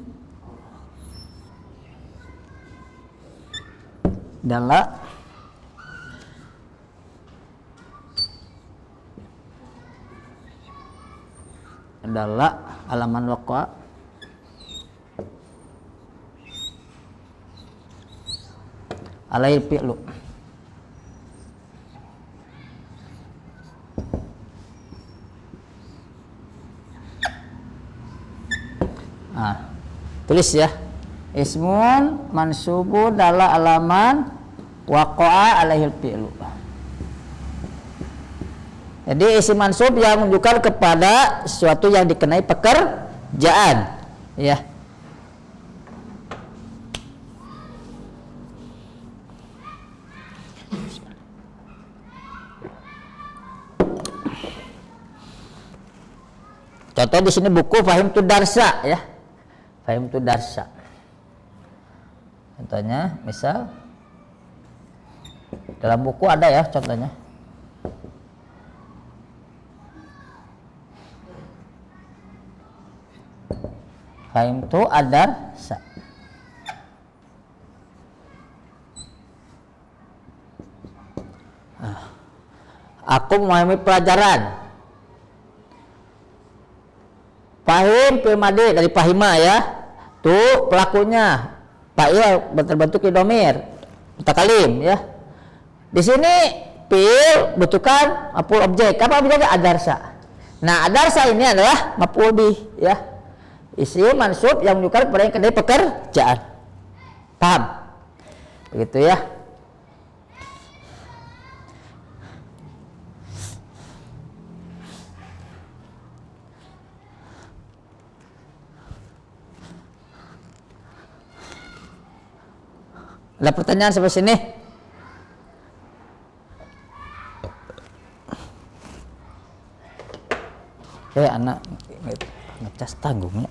dalla alaman waqa alai fi'lu. Tulis ya. Ismun mansubu dalla alaman waqa'a alaihil fi'lu. Jadi isim mansub yang menunjukkan kepada sesuatu yang dikenai pekerjaan ya. Contoh di sini buku Fahimtu Darsa ya. Fahimtu Darsa. Contohnya misal dalam buku ada ya contohnya. Fahimtu ad-darsa. Aku memahami pelajaran. Fahim fi'il madhi dari fahima ya. Tuh pelakunya. Fa'il berbentuk domir mutakalim ya. Di sini fi'il butuhkan maf'ul objek. Apa objeknya? Ad-darsa. Nah, ad-darsa ini adalah maf'ul bih ya. Isim mansub yang menunjukkan kepada yang kedai pekerjaan. Paham? Begitu ya. Ada pertanyaan sampai sini? Anak ngecas tanggungnya.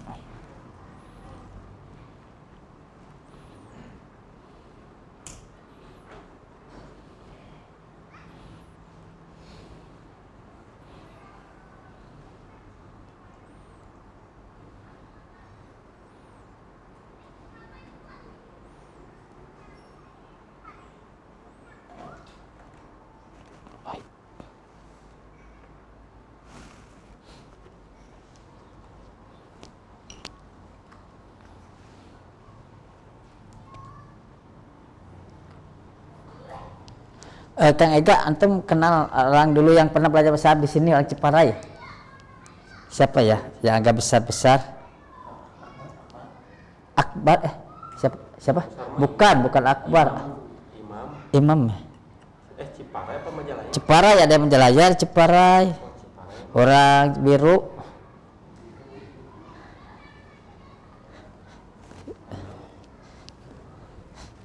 Kang Ega, antum kenal orang dulu yang pernah belajar bahasa Arab di sini, orang Ciparai? Siapa ya? Yang agak besar-besar? Akbar, siapa? Bukan Akbar. Imam.
Ciparai apa Majalaya?
Ciparai, ada yang menjelajah Ciparai. Orang biru.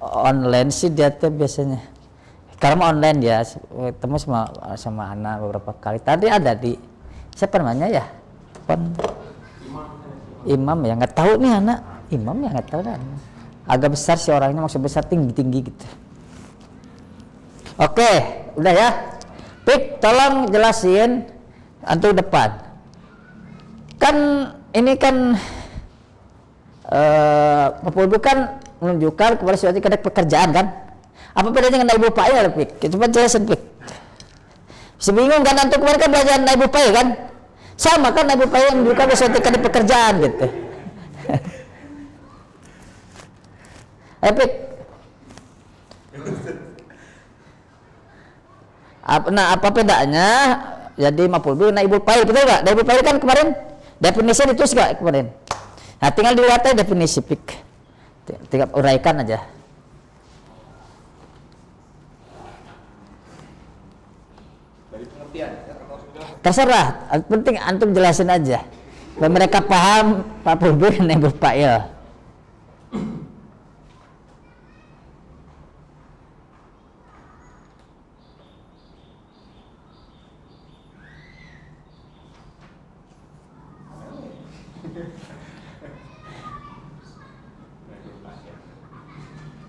Online sih dia tuh biasanya. Karena online ya, ketemu sama anak beberapa kali. Tadi ada di siapa namanya ya? Imam ya, nggak tahu nih anak. Imam ya nggak tahu kan. Agak besar sih orangnya, maksud besar tinggi gitu. Oke, udah ya. Pik, tolong jelasin antum depan. Kan ini kan Papulbu kan menunjukkan kepada suatu kadang pekerjaan kan. Apa bedanya dengan naibul fa'il, Pik? Coba jelasin, Pik. Bisa bingung kan antum kemarin kan belajar naibul fa'il kan? Sama kan naibul fa'il menunjukkan suatu kadang pekerjaan gitu. Ayo, Pik. Apa bedanya? Jadi maf'ul bih naibul fa'il, betul nggak? Naibul fa'il kan kemarin definisinya ditulis nggak kemarin? Nah, tinggal dilihat aja definisi, Pik. Tinggal uraikan aja.
Dari pengertian.
Terserah, penting antum jelasin aja. Biar mereka paham maf'ul bih naibul fa'il.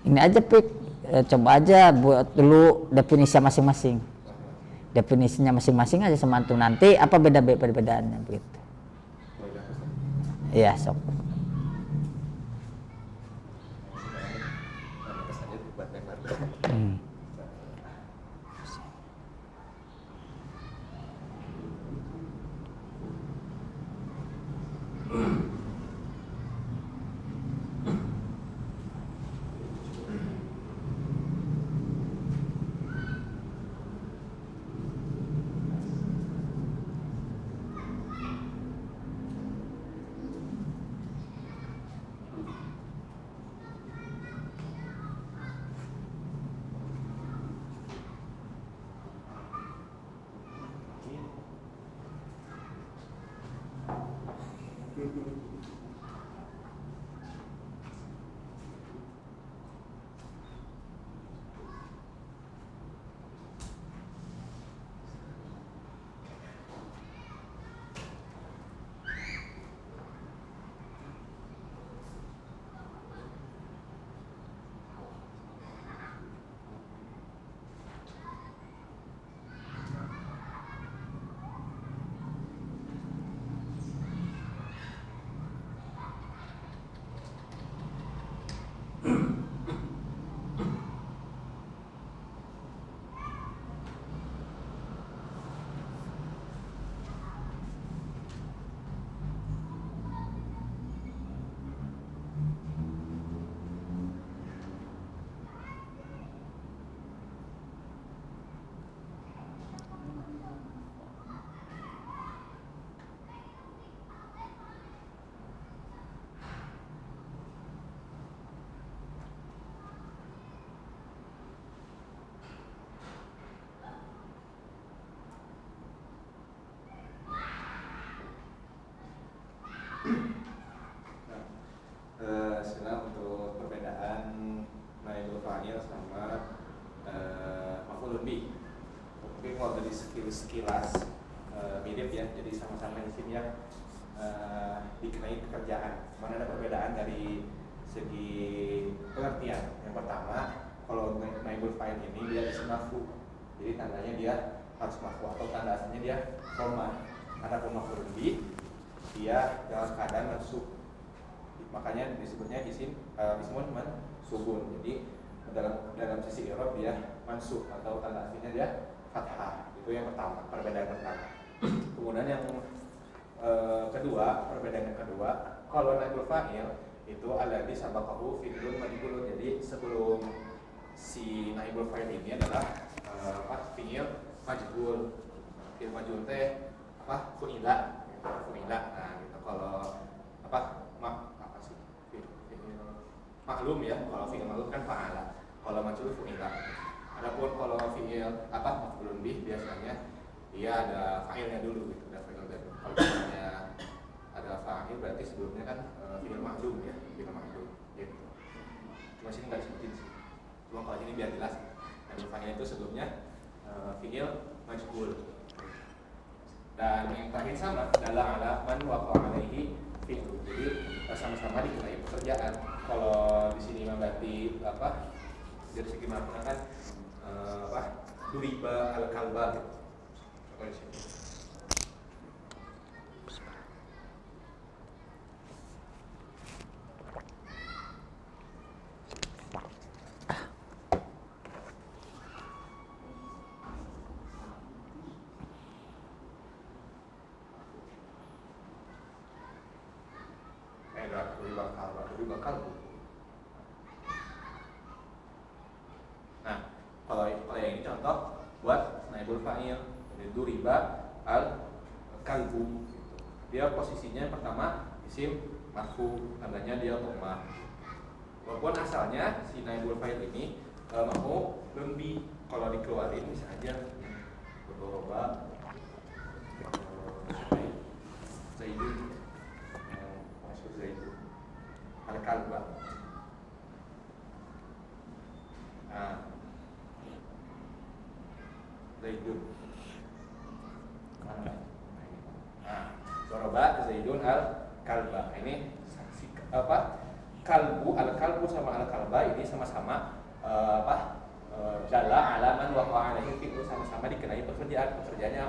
Ini aja, Pik, coba aja buat dulu definisi masing-masing. Definisinya masing-masing aja sama antum, nanti apa perbedaannya begitu. Iya, sok.
Sekarang untuk perbedaan naibul fa'il sama maf'ulun bih. Mungkin kalau dari sekilas mirip ya, jadi sama-sama isim yang dikenai pekerjaan. Mana ada perbedaan dari segi pengertian. Yang pertama, kalau naibul fa'il ini dia isim marfu, jadi tandanya dia harus marfu atau tanda aslinya dia dhamma. Adapun maf'ulun bih dia dalam keadaan mansub, makanya disebutnya ismun mansubun. Jadi dalam sisi i'rab dia mansub atau tanda aslinya dia fathah. Itu yang pertama, perbedaan pertama. Kemudian yang perbedaan yang kedua, kalau naibul fa'il itu alladzi sabaqahu fi'lun majhulun. Jadi sebelum si naibul fa'il ini adalah fi'il majhul. Fi'il majhul teh fu'ila gitu, fu'ila. Nah gitu. Kalau fi'il maklum ya, kalau fi'il maklum kan fa'ala, kalau majhul fu'ila. Adapun kalau fi'il maf'ulun bih biasanya dia ada fa'ilnya dulu gitu, ada fa'il dulu. Kalau misalnya ada fa'il berarti sebelumnya kan fi'il maklum ya, fi'il maklum gitu. Cuma sini nggak disebutin sih. Cuma kalau ini biar jelas, naibul fa'il itu sebelumnya fi'il majhul. Dan yang terakhir sama adalah ala man waqa'a alaihi fi'lu. Jadi sama-sama dikenai pekerjaan. Kalau di sini berarti dari segi makna kan duriba al-kalba gitu. Contoh di sini. Duriba kalbu. Nah, kalau yang ini contoh buat naibul fa'il. Jadi duriba al kalbu gitu. Dia posisinya pertama isim marfu, tandanya dia dhamma. Walaupun asalnya si naibul fa'il ini mau lebih, kalau dikeluarin bisa aja doroba zaidun, maksud zaidun al-kalba. Nah, zaidun. Nah, doroba zaidun al-kalba. Ini kalbu, al-kalbu sama al-kalba ini sama-sama jala alaman waqa'a alaihi fi'lu, sama-sama dikenai pekerjaannya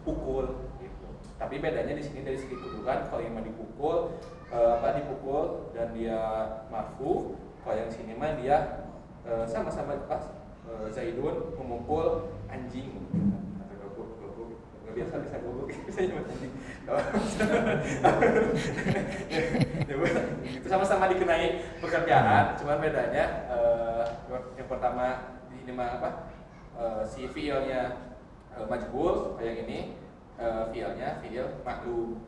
pukul gitu. Tapi bedanya di sini dari segi kedudukan, kalau yang dipukul dipukul dan dia marfu, kalau yang sini mah dia sama-sama zaidun memukul anjing. Nggak biasa bisa gobok, bisa nyebut anjing. Itu sama-sama dikenai pekerjaan, cuman bedanya yang pertama ini mah si fiilnya majhul, kayak ini fiilnya fiil maklum.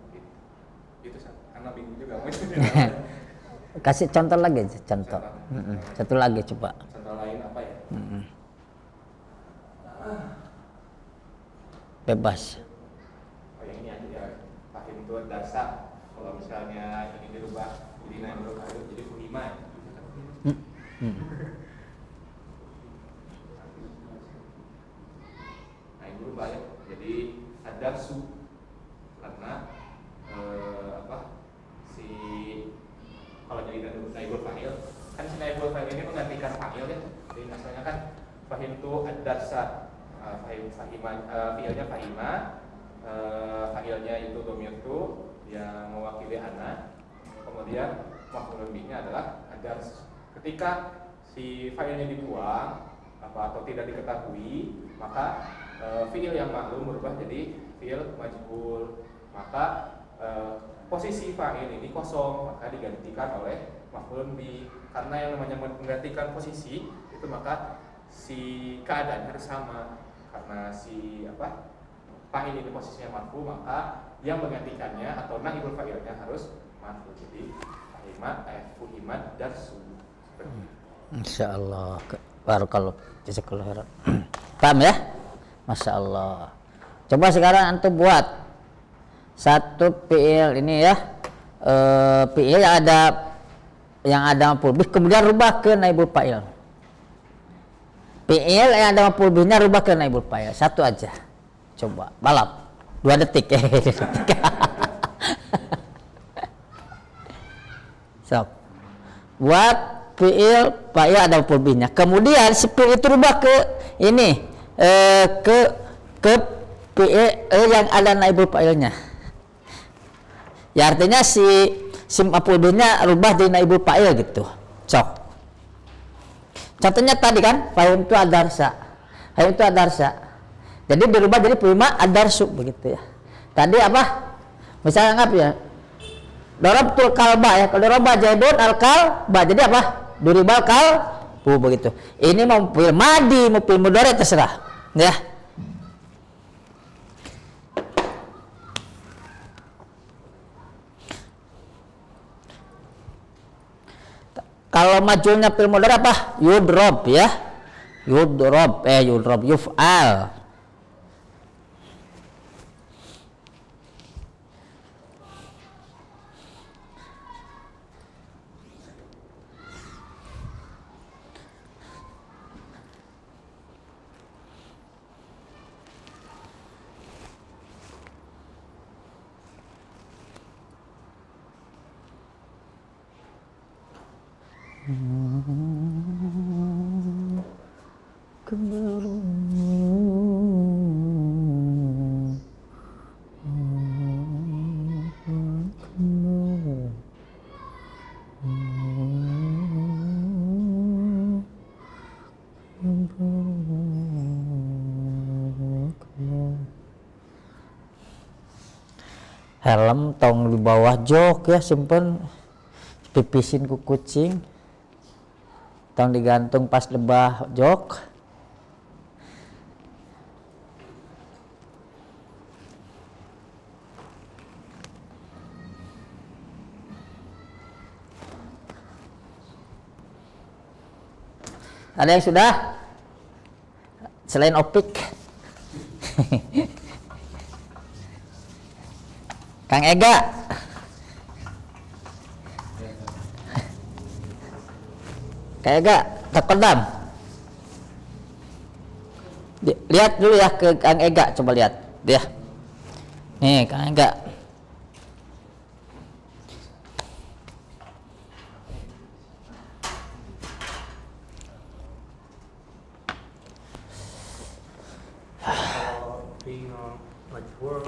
Itu karena bingung juga.
Kasih contoh lagi, contoh. Satu lagi coba.
Contoh lain apa ya?
Bebas.
Oh yang ini aja ya. Fahim itu dasar. Kalau misalnya ini dirubah jadi naibul fa'il jadi fuhima. Nah ini berubah ya. Jadi ada karena si kalau jadi naibul fa'il kan si naibul fa'il ini menggantikan fa'il ya. Jadi asalnya kan fahim itu ad-darsa, fiilnya fahima, fa'ilnya itu dhamir itu yang mewakili ana, kemudian maf'ulun bihnya adalah ad-dars. Ketika si fa'ilnya dibuang atau tidak diketahui, maka fiil yang maklum berubah jadi fiil majhul. Maka posisi fa'il ini kosong, maka digantikan oleh maf'ulun bih. Karena yang namanya menggantikan posisi itu maka si keadaan harus sama. Karena si fa'il ini posisinya marfu, maka yang menggantikannya atau naibul fa'ilnya harus marfu. Jadi fuhimat darsu.
Insyaallah. Barakallahu jazakallahu khairan. Paham ya? Masya Allah. Coba sekarang antum buat satu fiil ini ya, fiil yang ada maf'ul bih, kemudian rubah ke naibul fa'il. Fiil yang ada maf'ul bihnya rubah ke naibul fa'il. Satu aja. Coba balap 2 detik. So, buat fiil fa'il ada maf'ul bihnya. Kemudian si fiil itu rubah ke ini, ke fiil yang ada naibul fa'ilnya. Ya artinya si maf'ul bihnya rubah jadi naibul fa'il gitu. Cok. Contohnya tadi kan, fahim itu ad-darsa. Fahim itu ad-darsa. Jadi berubah jadi prima ad-darsu begitu ya. Tadi apa? Misalnya anggap ya. Darabtul kalba ya. Kalau daraba jaidun al-kalba jadi apa? Duribal bu begitu. Ini mau fi'il madi, mau fi'il mudhari terserah, ya. Kalau majulnya fi'il mudhari apa? Yudrob ya. Yudrob yuf'al. Helm tong di bawah jok ya, simpen pipisin ku kucing, tong digantung pas lebah jok. Ada yang sudah selain Opik? Kang Ega, Kang Ega, terkodam. Lihat dulu ya ke Kang Ega, coba lihat dia. Nih Kang Ega.
Kalau fi'il majhul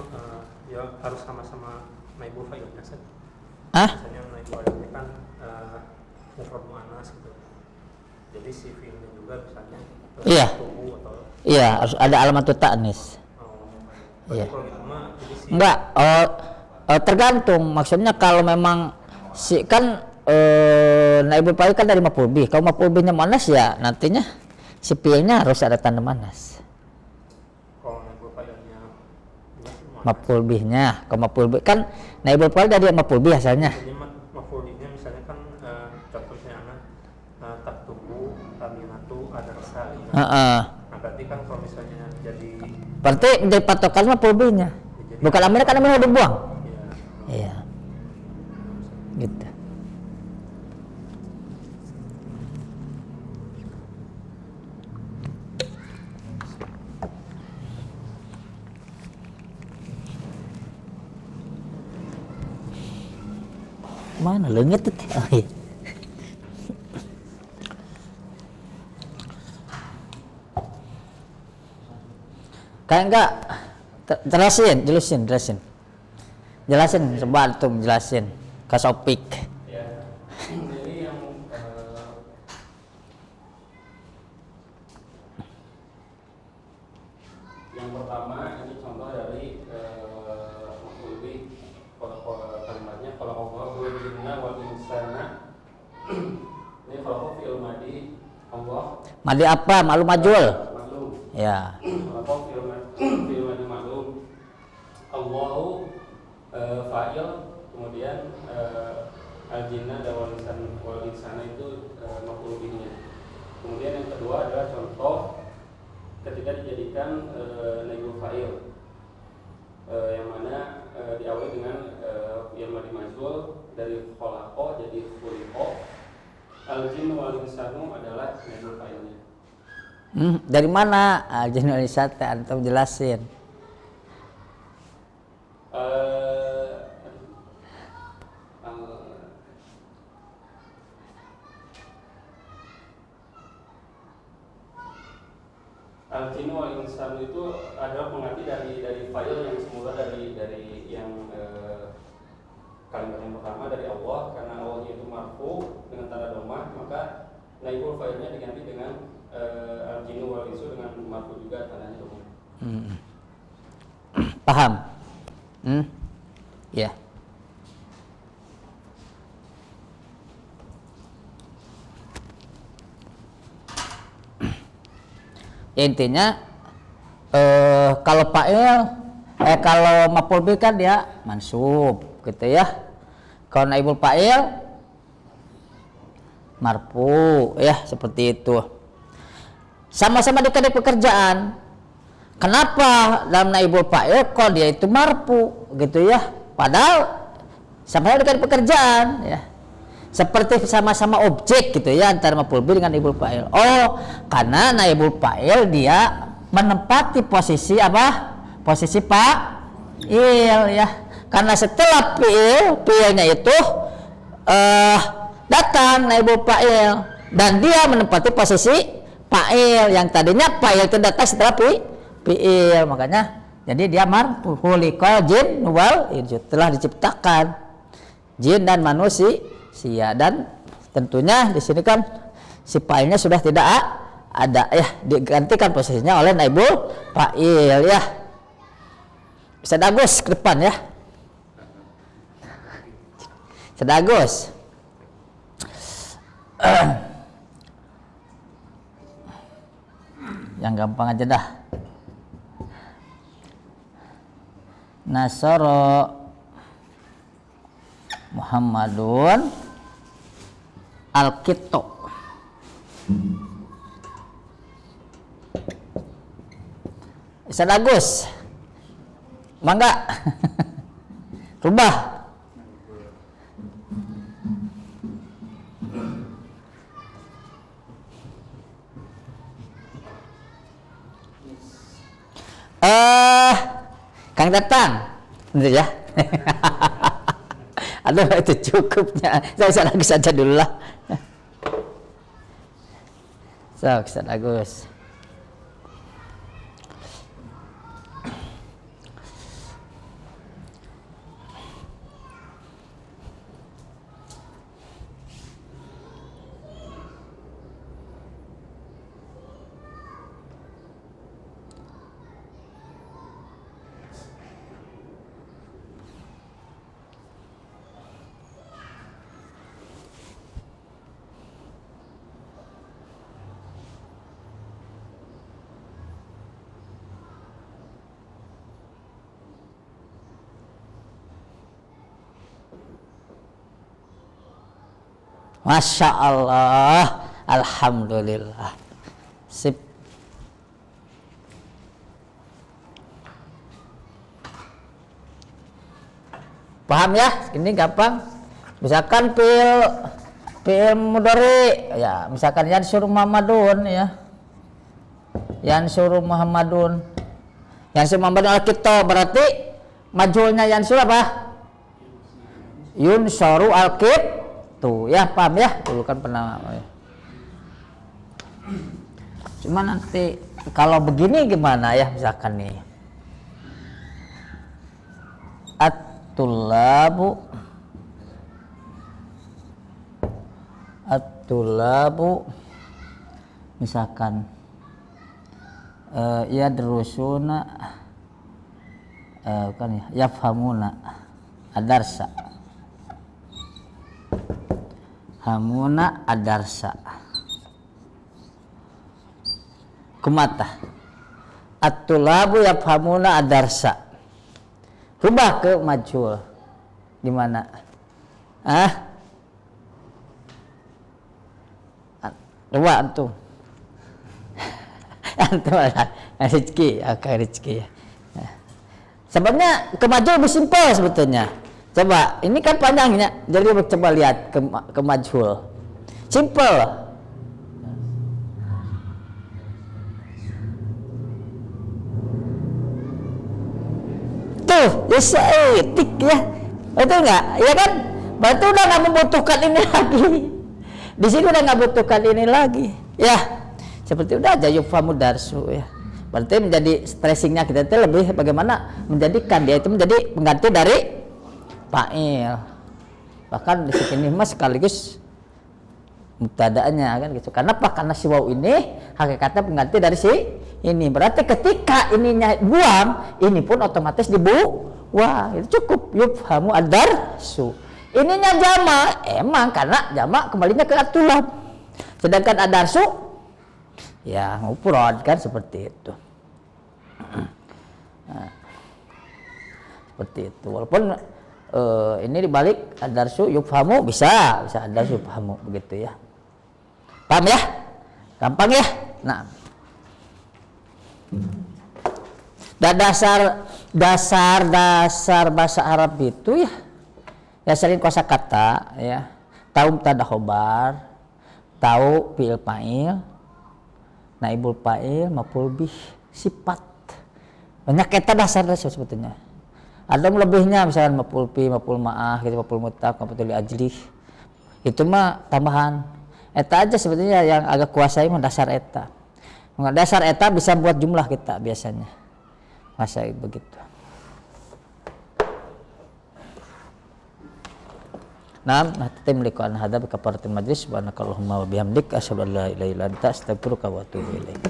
ya harus sama-sama naibul fa'il nasab. Misalnya naibul fa'ilnya kan mufrad muannas gitu. Jadi si fi'ilnya juga misalnya
Iya.
tubuh atau
Iya, harus ada alamat ta'nis. Iya.
kalau gitu mah jadi si
Enggak, tergantung. Maksudnya kalau memang si kan naibul fa'il kan dari maf'ul bih. Kalau maf'ul bihnya muannas ya nantinya si fi'ilnya harus ada tanda muannas.
kalau naibul fa'ilnya
Maf'ul bihnya, kalau maf'ul bih kan naibul fa'il dari maf'ul bih asalnya.
jadi maf'ul bihnya misalnya kan contohnya anak taktubu aminatu adarsa gitu.
Heeh.
Nah berarti kan kalau misalnya jadi
Berarti dari patokan maf'ul bihnya. Bukan amirnya kan amirnya udah buang.
ya
Iya. Gitu. Mana leungit teh? Oh, iya. Kayak enggak jelasin coba antum jelasin ke Sopik.
Ya, jadi yang pertama ini contoh dari maf'ul bih. Kalau kalimatnya kalau Allah jinna wal insana. Ini kalau fi'il madi Allah
Madi apa? Malu majul.
maklum.
Ya.
Kalau fi'il madi maklum. Allahu fa'il, kemudian al-jinna dan wal insana itu maf'ul bihnya. Kemudian yang kedua adalah contoh ketika dijadikan naibul fa'il, yang mana diawali dengan fi'il madi majhul dari khalaqa jadi khuliqa. Al-jinnu wal insanu adalah naibul fa'ilnya.
Dari mana al-jinalisat antum jelasin?
Al-jinnu wal insanu itu adalah pengganti dari fa'il yang semula dari yang kalimat yang pertama dari Allah, karena awalnya itu marfu dengan tanda dhammah, maka naibul fa'ilnya diganti dengan al-jinnu wal insu dengan marfu juga tandanya dhammah.
Paham? Ya. Ya, intinya kalau fa'il kalau maf'ul bih kan dia mansub gitu ya. Kalau naibul fa'il marfu ya, seperti itu. Sama-sama dikasih pekerjaan. Kenapa dalam naibul fa'il kok dia itu marfu gitu ya? Padahal sama-sama dikasih pekerjaan ya. Seperti sama-sama objek gitu ya antara maf'ul bih dengan naibul fa'il. Oh, karena naibul fa'il dia menempati posisi apa? Posisi fa'il ya. Karena setelah fi'ilnya itu datang naibul fa'il dan dia menempati posisi fa'il yang tadinya fa'il itu datang setelah fi'il, makanya jadi dia marfu. Khuliqal jin wal insu, telah diciptakan jin dan manusia. Dan tentunya di sini kan si fa'ilnya sudah tidak ada ya, digantikan posisinya oleh naibul fa'il ya. Bisa dagus ke depan ya. Sedagus. Yang gampang aja dah. Nasara Muhammadun al-kitto. Sedagus. Mangga. Rubah. Kang datang, gitu ya. Aduh, itu cukupnya. Saya Agus saja dulu lah. Ustaz Agus. Masya Allah, alhamdulillah. Sip. Paham ya? Ini gampang. Misalkan fi'il mudhari ya, misalkan yansur Muhammadun ya. Yansur Muhammadun. Yansur Muhammadun al-kitto, berarti majhulnya yansur apa? Yunsaru al-kitto. Tuh ya, paham ya? Dulu kan pernah ya. Cuma nanti kalau begini gimana ya, misalkan nih at-tulabu misalkan yadrusuna kan ya, yafhamuna adarsa, hamuna adarsa, kumata at-tulabu yafhamuna adarsa. Rubah ke majhul gimana? Rubah antum. Antum rezeki, rezeki ya. Sebabnya ke majhul lebih simpel sebetulnya. Coba, ini kan panjangnya, jadi coba lihat ke majhul. Simple. Tuh, tik ya. Betul nggak? Ya kan? Berarti udah nggak membutuhkan ini lagi. Di sini udah nggak butuhkan ini lagi. Ya, seperti udah aja yufhamu darsu ya. Berarti menjadi stressingnya kita itu lebih bagaimana menjadikan dia itu menjadi pengganti dari fa'il. Bahkan di sini mas sekaligus mubtada'nya kan gitu. Kenapa? Karena si waw ini hakikatnya pengganti dari si ini. Berarti ketika ininya buang, ini pun otomatis dibuang. Wah, itu cukup yufhamu ad-darsu. Ininya jama, emang karena jama kembalinya ke at-tulab. Sedangkan ad-darsu ya mufrad kan seperti itu. Nah, seperti itu. Walaupun ini dibalik ad-darsu yufhamu bisa ad-darsu yufhamu begitu ya. Paham ya? Gampang ya? Nah. Dasar bahasa Arab itu ya sering kosakata ya. Tahu mubtada khobar, tahu fi'il fa'il, naibul fa'il, maf'ul bih, sifat. Banyak kita dasar sebetulnya. Ada lebihnya misalnya maf'ul bih, maf'ul ma'ah, gitu, maf'ul mutlaq, maf'ul li ajlih. Itu mah tambahan. Eta aja sebetulnya yang agak kuasai mah dasar eta. Dasar eta bisa buat jumlah kita biasanya. Masa begitu. Naam, nahtatim liqa'an hadza bi kafaratil majlis wa anakallahumma wa bihamdik asyhadu an la ilaha illa anta astaghfiruka wa atubu ilaik.